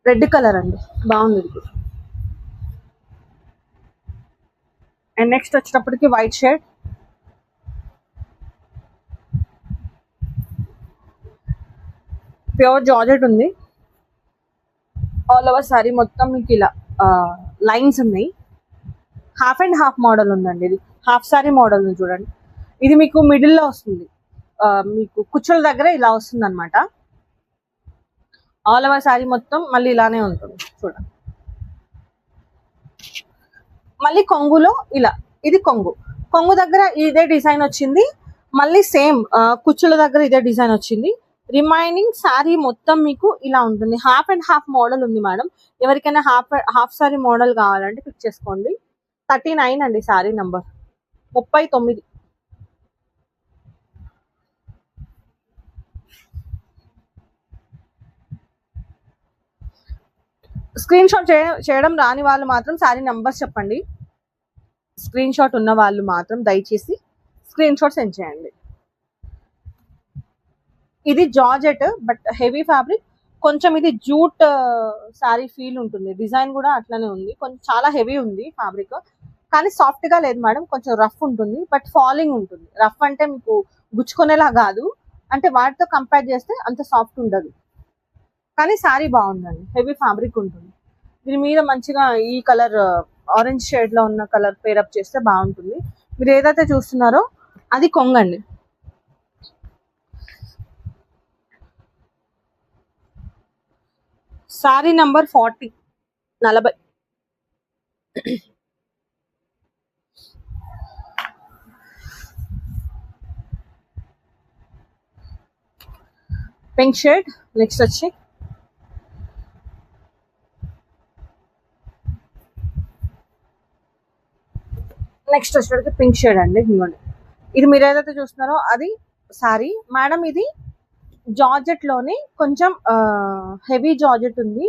రెడ్ కలర్ అండి, బాగుంది ఇది. అండ్ నెక్స్ట్ వచ్చేటప్పటికి వైట్ షేడ్, ప్యూర్ జార్జెట్ ఉంది. ఆల్ ఓవర్ సారీ మొత్తం మీకు ఇలా లైన్స్ ఉన్నాయి. హాఫ్ అండ్ హాఫ్ మోడల్ ఉందండి. ఇది హాఫ్ సారీ మోడల్ ఉంది చూడండి. ఇది మీకు మిడిల్లో వస్తుంది, మీకు కుచ్చుల దగ్గర ఇలా వస్తుంది అనమాట. ఆల్ ఓవర్ సారీ మొత్తం మళ్ళీ ఇలానే ఉంటుంది చూడండి. మళ్ళీ కొంగులో ఇలా, ఇది కొంగు, కొంగు దగ్గర ఇదే డిజైన్ వచ్చింది. మళ్ళీ సేమ్ కుచ్చుల దగ్గర ఇదే డిజైన్ వచ్చింది. రిమైనింగ్ సారీ మొత్తం మీకు ఇలా ఉంటుంది. హాఫ్ అండ్ హాఫ్ మోడల్ ఉంది మేడం. ఎవరికైనా హాఫ్ సారీ మోడల్ కావాలంటే పిక్ చేసుకోండి. 39 అండి సారీ నంబర్, 39. స్క్రీన్ షాట్ చేయడం రాని వాళ్ళు మాత్రం సారీ నంబర్స్ చెప్పండి. స్క్రీన్ షాట్ ఉన్న వాళ్ళు మాత్రం దయచేసి స్క్రీన్ షాట్ సెండ్ చేయండి. ఇది జార్జెట్ బట్ హెవీ ఫ్యాబ్రిక్, కొంచెం ఇది జూట్ సారీ ఫీల్ ఉంటుంది. డిజైన్ కూడా అట్లనే ఉంది, కొంచెం చాలా హెవీ ఉంది ఫ్యాబ్రిక్. కానీ సాఫ్ట్ గా లేదు మేడం, కొంచెం రఫ్ ఉంటుంది. బట్ ఫాలింగ్ ఉంటుంది. రఫ్ అంటే మీకు గుచ్చుకునేలా కాదు, అంటే వాటితో కంపేర్ చేస్తే అంత సాఫ్ట్ ఉండదు. కానీ సారీ బాగుందండి, హెవీ ఫ్యాబ్రిక్ ఉంటుంది. దీని మీద మంచిగా ఈ కలర్ ఆరెంజ్ షేడ్ లో ఉన్న కలర్ పేరప్ చేస్తే బాగుంటుంది. మీరు ఏదైతే చూస్తున్నారో అది కొంగండి. Sari number 40, 40. Pink shade. Next వచ్చి వచ్చేసరికి పింక్ షేడ్ అండి. ఇదిగోండి, ఇది మీరు ఏదైతే చూస్తున్నారో అది సారీ మేడం. ఇది జార్జెట్ లోనే కొంచెం హెవీ జార్జెట్ ఉంది.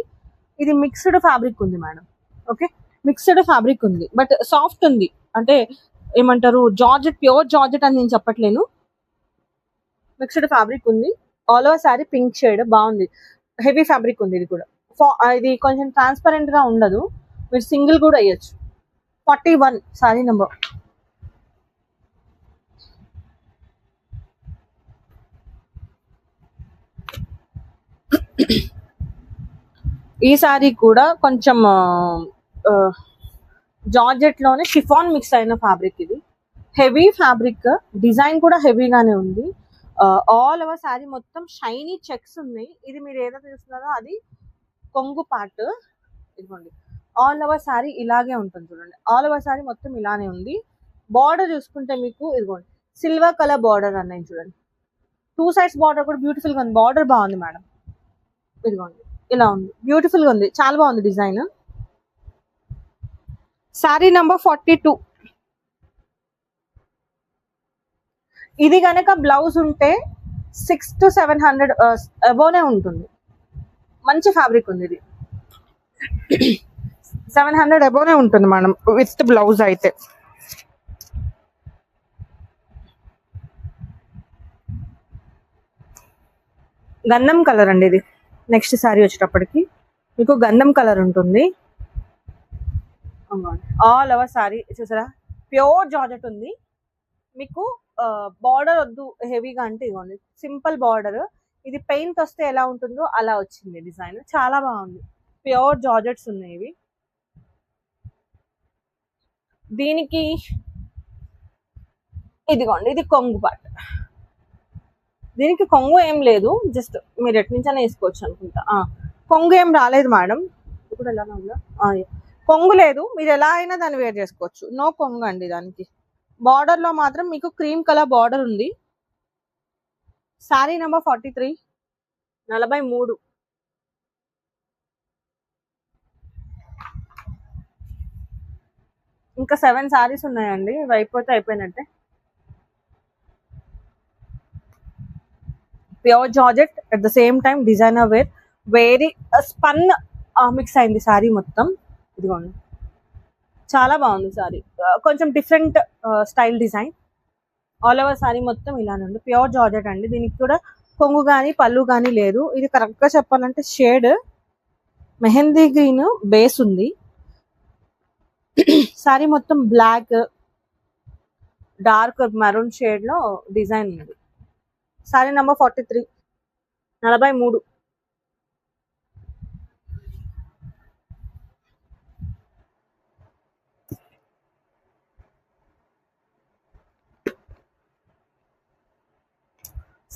ఇది మిక్స్డ్ ఫ్యాబ్రిక్ ఉంది మేడం. ఓకే, మిక్స్డ్ ఫ్యాబ్రిక్ ఉంది బట్ సాఫ్ట్ ఉంది. అంటే ఏమంటారు, జార్జెట్, ప్యూర్ జార్జెట్ అని నేను చెప్పట్లేను. మిక్స్డ్ ఫ్యాబ్రిక్ ఉంది. All over sorry pink shade బాగుంది, హెవీ ఫ్యాబ్రిక్ ఉంది. ఇది కూడా ఇది కొంచెం ట్రాన్స్పరెంట్ గా ఉండదు, మీరు సింగిల్ కూడా వేయచ్చు. 41 సారీ నెంబర్. ఈ సారీ కూడా కొంచెం జార్జెట్ లోనే షిఫాన్ మిక్స్ అయిన ఫ్యాబ్రిక్. ఇది హెవీ ఫ్యాబ్రిక్, డిజైన్ కూడా హెవీగానే ఉంది. ఆల్ ఓవర్ సారీ మొత్తం షైనీ చెక్స్ ఉన్నాయి. ఇది మీరు ఏదైతే చూస్తున్నారో అది కొంగు పార్ట్. ఇదిగోండి, ఆల్ ఓవర్ సారీ ఇలాగే ఉంటుంది చూడండి. ఆల్ ఓవర్ సారీ మొత్తం ఇలానే ఉంది. బార్డర్ చూసుకుంటే మీకు ఇదిగోండి సిల్వర్ కలర్ బార్డర్ అన్నాయి చూడండి. 2 సైడ్స్ బార్డర్ కూడా బ్యూటిఫుల్ గా ఉంది. బార్డర్ బాగుంది మేడం. ఇదిగోండి ఇలా ఉంది, బ్యూటిఫుల్ గా ఉంది, చాలా బాగుంది డిజైన్. Sorry number 42. ఇది కనుక బ్లౌజ్ ఉంటే 600 to 700 అబోనే ఉంటుంది. మంచి ఫ్యాబ్రిక్ ఉంది. ఇది 700 అబోనే ఉంటుంది మేడం విత్ బ్లౌజ్ అయితే. గంధం కలర్ అండి ఇది. నెక్స్ట్ సారీ వచ్చేటప్పటికి మీకు గంధం కలర్ ఉంటుంది. ఆల్ ఓవర్ సారీ చూసారా, ప్యూర్ జార్జెట్ ఉంది. మీకు బార్డర్ వద్దు హెవీగా అంటే ఇవ్వండి, సింపుల్ బార్డర్. ఇది పెయింట్ వస్తే ఎలా ఉంటుందో అలా వచ్చింది డిజైన్, చాలా బాగుంది. ప్యూర్ జార్జెట్స్ ఉన్నాయి ఇవి. దీనికి ఇదిగోండి, ఇది కొంగు పార్ట్. దీనికి కొంగు ఏం లేదు, జస్ట్ మీరు ఎటు నుంచైనా వేసుకోవచ్చు అనుకుంటా. కొంగు ఏం రాలేదు మేడం, ఇప్పుడు ఎలానే ఉందా, కొంగు లేదు, మీరు ఎలా అయినా దాన్ని వేర్ చేసుకోవచ్చు. నో కొంగు అండి దానికి. బార్డర్ లో మాత్రం మీకు క్రీమ్ కలర్ బార్డర్ ఉంది. సారీ నెంబర్ 43, 43. ఇంకా 7 సారీస్ ఉన్నాయండి, ఇవి అయిపోతే అయిపోయినట్టే. Pure georgette at the same time designer wear, very spun mix అయింది సారీ మొత్తం. ఇదిగోండి, చాలా బాగుంది సారీ, కొంచెం different style design. All over sari మొత్తం ఇలానే ఉంది, ప్యూర్ జార్జెట్ అండి. దీనికి కూడా కొంగు కానీ పళ్ళు కానీ లేదు. ఇది కరెక్ట్ గా చెప్పాలంటే షేడ్ మెహందీ గ్రీన్ బేస్ ఉంది. సారీ మొత్తం బ్లాక్ డార్క్ మెరూన్ షేడ్ లో డిజైన్ ఉంది. Sari number 43, 43.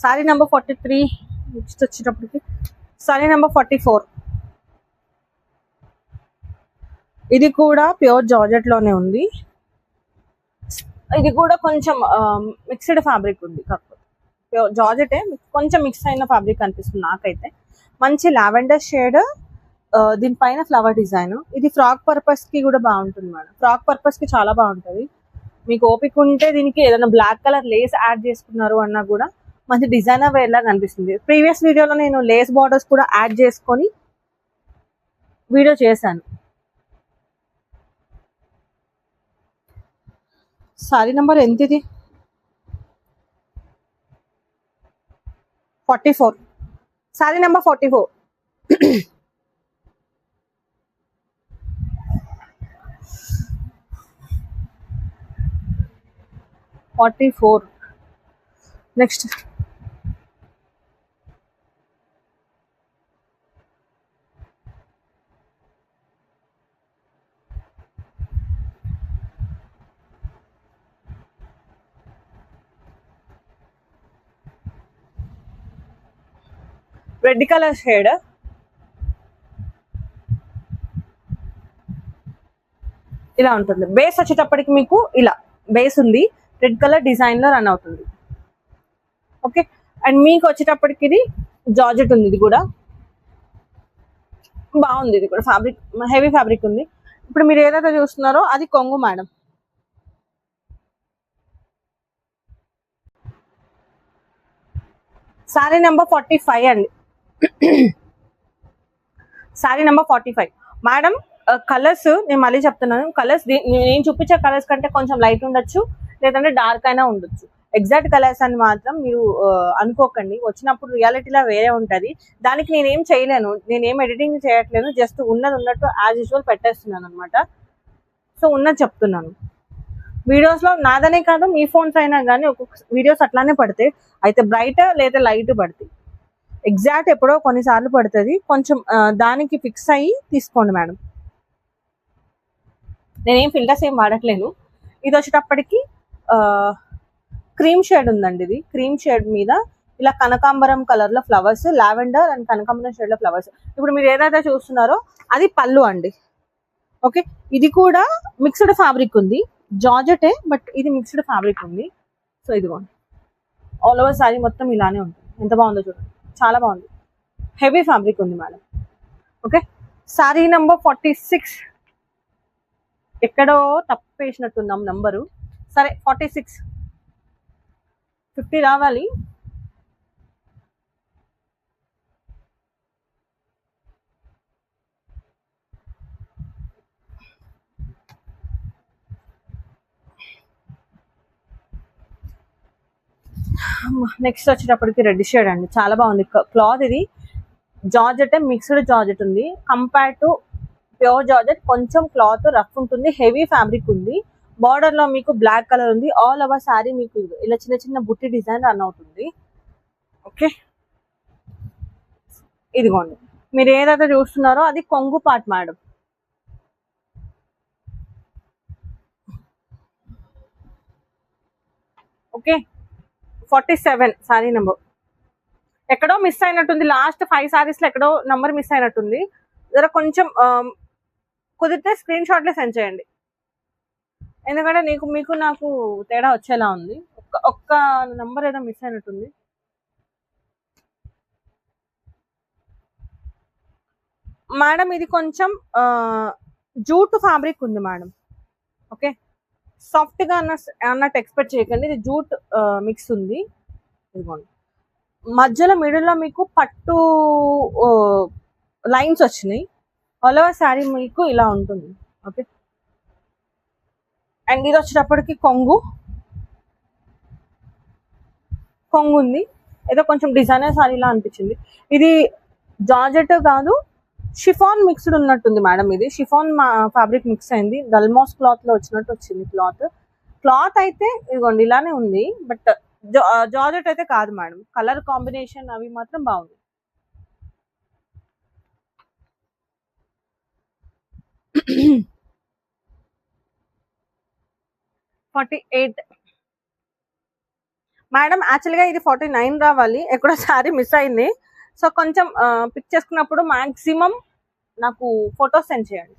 Sorry number 43. Next వచ్చేటప్పటికి సారీ నెంబర్ 44. ఇది కూడా ప్యూర్ జార్జెట్ లోనే ఉంది. ఇది కూడా కొంచెం మిక్స్డ్ ఫ్యాబ్రిక్ ఉంది, కాకపోతే ప్యూర్ జార్జెటే కొంచెం మిక్స్ అయిన ఫ్యాబ్రిక్ అనిపిస్తుంది నాకైతే. మంచి లావెండర్ షేడ్, దీనిపైన ఫ్లవర్ డిజైన్. ఇది ఫ్రాక్ పర్పస్ కి కూడా బాగుంటుంది మేడం, ఫ్రాక్ పర్పస్ కి చాలా బాగుంటుంది. మీకు ఓపిక ఉంటే దీనికి ఏదైనా బ్లాక్ కలర్ లేస్ యాడ్ చేసుకున్నారు అన్నా కూడా మంచి డిజైనర్ వేర్ లాగా అనిపిస్తుంది. ప్రీవియస్ వీడియోలో నేను లేస్ బార్డర్స్ కూడా యాడ్ చేసుకొని వీడియో చేశాను. సారీ నెంబర్ ఎంత ఇది? 44. Sorry number 44. 44. Next red colour shade, ఇలా ఉంటుంది. బేస్ వచ్చేటప్పటికి మీకు ఇలా బేస్ ఉంది, రెడ్ కలర్ డిజైన్ లో రన్ అవుతుంది. ఓకే, అండ్ మీకు వచ్చేటప్పటికి ఇది జార్జెట్ ఉంది, ఇది కూడా బాగుంది. ఇది కూడా ఫ్యాబ్రిక్ హెవీ ఫ్యాబ్రిక్ ఉంది. ఇప్పుడు మీరు ఏదైతే చూస్తున్నారో అది కొంగు మేడం. సారీ నెంబర్ 45 అండి. Sari number 45 madam. కలర్స్ నేను మళ్ళీ చెప్తున్నాను, కలర్స్ నేను చూపించే కలర్స్ కంటే కొంచెం లైట్ ఉండొచ్చు, లేదంటే డార్క్ అయినా ఉండొచ్చు. ఎగ్జాక్ట్ కలర్స్ అని మాత్రం మీరు అనుకోకండి, వచ్చినప్పుడు రియాలిటీలా వేరే ఉంటుంది. దానికి నేనేం చేయలేను, నేనేం ఎడిటింగ్ చేయట్లేను, జస్ట్ ఉన్నది ఉన్నట్టు యాజ్ యూజువల్ పెట్టేస్తున్నాను అనమాట. సో ఉన్నది చెప్తున్నాను. వీడియోస్ లో నాదనే కాదు, మీ ఫోన్స్ అయినా కానీ ఒక్కొక్క వీడియోస్ అట్లానే పడతాయి, అయితే బ్రైట్ లేదా లైట్ పడతాయి. ఎగ్జాక్ట్ ఎప్పుడో కొన్నిసార్లు పడుతుంది, కొంచెం దానికి ఫిక్స్ అయ్యి తీసుకోండి మేడం. నేనేం ఫిల్టర్స్ ఏం వాడట్లేను. ఇది వచ్చేటప్పటికి క్రీమ్ షేడ్ ఉందండి. ఇది క్రీమ్ షేడ్ మీద ఇలా కనకాంబరం కలర్ లో ఫ్లవర్స్, లావెండర్ అండ్ కనకాంబరం షేడ్ లో ఫ్లవర్స్. ఇప్పుడు మీరు ఏదైతే చూస్తున్నారో అది పళ్ళు అండి. ఓకే, ఇది కూడా మిక్స్డ్ ఫ్యాబ్రిక్ ఉంది, జార్జెటే బట్ ఇది మిక్స్డ్ ఫ్యాబ్రిక్ ఉంది. సో ఇదిగోండి, ఆల్ ఓవర్ సారీ మొత్తం ఇలానే ఉంటుంది. ఎంత బాగుందో చూడండి, చాలా బాగుంది, హెవీ ఫ్యాబ్రిక్ ఉంది మేడం. Okay, sorry number 46. ఎక్కడో తప్పు వేసినట్టున్నాం నంబరు. సరే 46, 50 రావాలి. నెక్స్ట్ వచ్చేటప్పటికి రెడ్ షేడ్ అండి, చాలా బాగుంది క్లాత్. ఇది జార్జెట్, మిక్స్డ్ జార్జెట్ ఉంది. కంపేర్ టు ప్యూర్ జార్జెట్ కొంచెం క్లాత్ రఫ్ ఉంటుంది, హెవీ ఫ్యాబ్రిక్ ఉంది. బార్డర్ లో మీకు బ్లాక్ కలర్ ఉంది. ఆల్ ఓవర్ సారీ మీకు ఇలా చిన్న చిన్న బుట్టి డిజైన్ రన్ అవుతుంది. ఓకే, ఇదిగోండి, మీరు ఏదైతే చూస్తున్నారో అది కొంగు part madam. Okay, 47 sorry number. ఎక్కడో మిస్ అయినట్టుంది, లాస్ట్ 5 సారీస్ లో ఎక్కడో నంబర్ మిస్ అయినట్టుంది. జర కొంచెం కుదిరితే స్క్రీన్ షాట్లే సెండ్ చేయండి, ఎందుకంటే మీకు నాకు తేడా వచ్చేలా ఉంది. ఒక్క నంబర్ ఏదో మిస్ అయినట్టుంది. మేడం ఇది కొంచెం జూట్ ఫ్యాబ్రిక్ ఉంది మేడం. ఓకే, సాఫ్ట్ గా అన్నట్టు ఎక్స్పెక్ట్ చేయకండి. ఇది జూట్ మిక్స్ ఉంది. ఇదిగోండి, మధ్యలో మిడిల్ లో మీకు పట్టు లైన్స్ వచ్చినాయి. ఆల్ ఓవర్ శారీ మీకు ఇలా ఉంటుంది. ఓకే, అండ్ ఇది వచ్చేటప్పటికి కొంగు ఉంది. ఏదో కొంచెం డిజైనర్ శారీలా అనిపించింది. ఇది జార్జెట్ కాదు, షిఫాన్ మిక్స్డ్ ఉన్నట్టుంది మేడం. ఇది షిఫాన్ ఫ్యాబ్రిక్ మిక్స్ అయింది. డల్మాస్ క్లాత్ లో వచ్చినట్టు వచ్చింది. క్లాత్ అయితే ఇదిగోండి ఇలానే ఉంది, బట్ జార్జెట్ అయితే కాదు మేడం. కలర్ కాంబినేషన్ అవి మాత్రం బాగుంది. $48 మేడం. యాక్చువల్గా ఇది 49 రావాలి, ఎక్కడో శారీ మిస్ అయింది. సో కొంచెం పిక్ చేసుకున్నప్పుడు మాక్సిమం నాకు ఫొటోస్ సెండ్ చేయండి.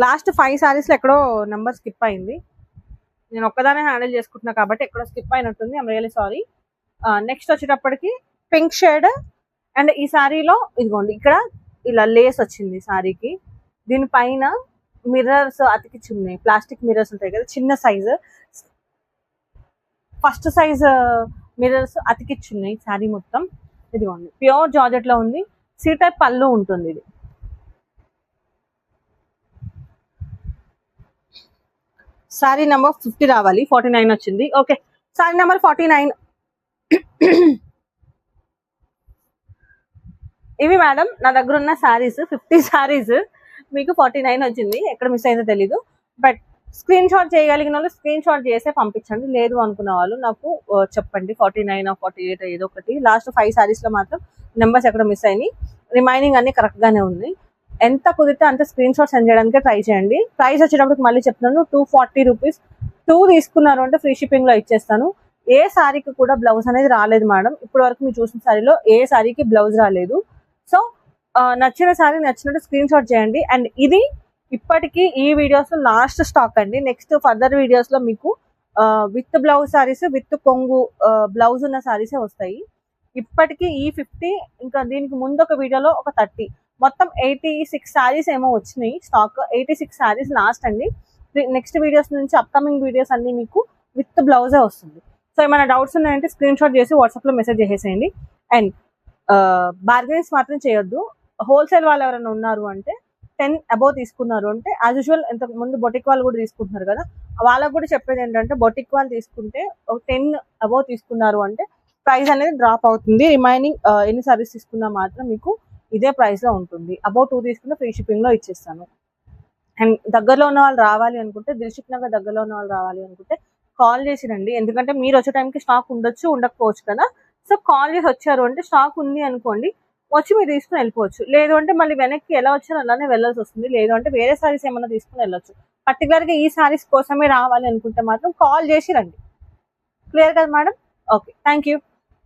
లాస్ట్ 5 శారీస్లో ఎక్కడో నెంబర్ స్కిప్ అయింది. నేను ఒక్కదానే హ్యాండిల్ చేసుకుంటున్నా కాబట్టి ఎక్కడో స్కిప్ అయినట్టుంది. I'm really sorry. నెక్స్ట్ వచ్చేటప్పటికి పింక్ షేడ్, అండ్ ఈ శారీలో ఇదిగోండి ఇక్కడ ఇలా లేస్ వచ్చింది శారీకి. దీనిపైన మిర్రర్స్ అతికిచ్చి ఉన్నాయి. ప్లాస్టిక్ మిర్రర్స్ ఉంటాయి కదా, చిన్న సైజు, ఫస్ట్ సైజ్ మిర్రర్స్ అతికిచ్చున్నాయి శారీ మొత్తం. ఇదిగోండి ప్యూర్ జార్జెట్ లో ఉంది. సీ టైప్ పళ్ళు ఉంటుంది. ఇది శారీ నెంబర్ 50 రావాలి, 49 వచ్చింది. Okay, sari number 49. ఇవి మేడం నా దగ్గర ఉన్న శారీస్. 50 శారీస్, మీకు 49 వచ్చింది. ఎక్కడ మిస్ అయిందో తెలీదు, బట్ స్క్రీన్ షాట్ చేయగలిగిన వాళ్ళు స్క్రీన్ షాట్ చేసే పంపించండి. లేదు అనుకున్న వాళ్ళు నాకు చెప్పండి. 49 48 ఏదో ఒకటి. లాస్ట్ 5 శారీస్ లో మాత్రం నెంబర్స్ ఎక్కడ మిస్ అయినాయి. రిమైనింగ్ అన్ని కరెక్ట్ గానే ఉంది. ఎంత కుదిరితే అంత స్క్రీన్ షాట్ సెండ్ చేయడానికి ట్రై చేయండి. ప్రైస్ వచ్చేటప్పటికి మళ్ళీ చెప్తున్నాను, 240 రూపీస్. 2 తీసుకున్నారు అంటే ఫ్రీ షిప్పింగ్ లో ఇచ్చేస్తాను. ఏ శారీకి కూడా బ్లౌజ్ అనేది రాలేదు మేడం. ఇప్పటి వరకు మీరు చూసిన శారీలో ఏ శారీకి బ్లౌజ్ రాలేదు. సో నచ్చిన శారీ నచ్చినట్టు స్క్రీన్ షాట్ చేయండి. అండ్ ఇది ఇప్పటికీ ఈ వీడియోస్ లో లాస్ట్ స్టాక్ అండి. నెక్స్ట్ ఫర్దర్ వీడియోస్ లో మీకు విత్ బ్లౌజ్ శారీస్, విత్ కొంగు బ్లౌజ్ ఉన్న శారీసే వస్తాయి. ఇప్పటికీ ఈ 50, ఇంకా దీనికి ముందు ఒక వీడియోలో ఒక 30, మొత్తం 86 శారీస్ ఏమో వచ్చినాయి స్టాక్. 86 శారీస్ లాస్ట్ అండి. నెక్స్ట్ వీడియోస్ నుంచి అప్కమింగ్ వీడియోస్ అన్ని మీకు విత్ బ్లౌజే వస్తుంది. సో ఏమైనా డౌట్స్ ఉన్నాయంటే స్క్రీన్ షాట్ చేసి వాట్సాప్ లో మెసేజ్ చేసేసేయండి. అండ్ బార్గెనింగ్స్ మాత్రం చేయొద్దు. హోల్సేల్ వాళ్ళు ఎవరైనా ఉన్నారు అంటే 10 అబౌవ్ తీసుకున్నారు అంటే, యాజ్ యూజువల్ ఇంతకు ముందు బొటిక్ వాళ్ళు కూడా తీసుకుంటున్నారు కదా, వాళ్ళకు కూడా చెప్పేది ఏంటంటే బొటిక్ వాళ్ళు తీసుకుంటే 10 అబౌవ్ తీసుకున్నారు అంటే ప్రైస్ అనేది డ్రాప్ అవుతుంది. రిమైనింగ్ ఎన్ని సర్వీస్ తీసుకున్నా మాత్రం మీకు ఇదే ప్రైస్ లో ఉంటుంది. అబౌవ్ 2 తీసుకున్న ఫ్రీ షిప్పింగ్ లో ఇచ్చేస్తాను. అండ్ దగ్గరలో ఉన్న వాళ్ళు రావాలి అనుకుంటే, దిల్సుఖ్ నగర్ దగ్గరలో ఉన్న వాళ్ళు రావాలి అనుకుంటే కాల్ చేసి రండి. ఎందుకంటే మీరు వచ్చే టైంకి స్టాక్ ఉండొచ్చు, ఉండకపోవచ్చు కదా. సో కాల్ చేసి వచ్చారు అంటే స్టాక్ ఉంది అనుకోండి, వచ్చి మీరు తీసుకుని వెళ్ళిపోవచ్చు. లేదు అంటే మళ్ళీ వెనక్కి ఎలా వచ్చారో అలానే వెళ్ళాల్సి వస్తుంది. లేదు అంటే వేరే సారీస్ ఏమైనా తీసుకుని వెళ్ళొచ్చు. పర్టికులర్ గా ఈ సారీస్ కోసమే రావాలి అనుకుంటే మాత్రం కాల్ చేసి రండి. క్లియర్ కదా మేడం? Okay, thank you.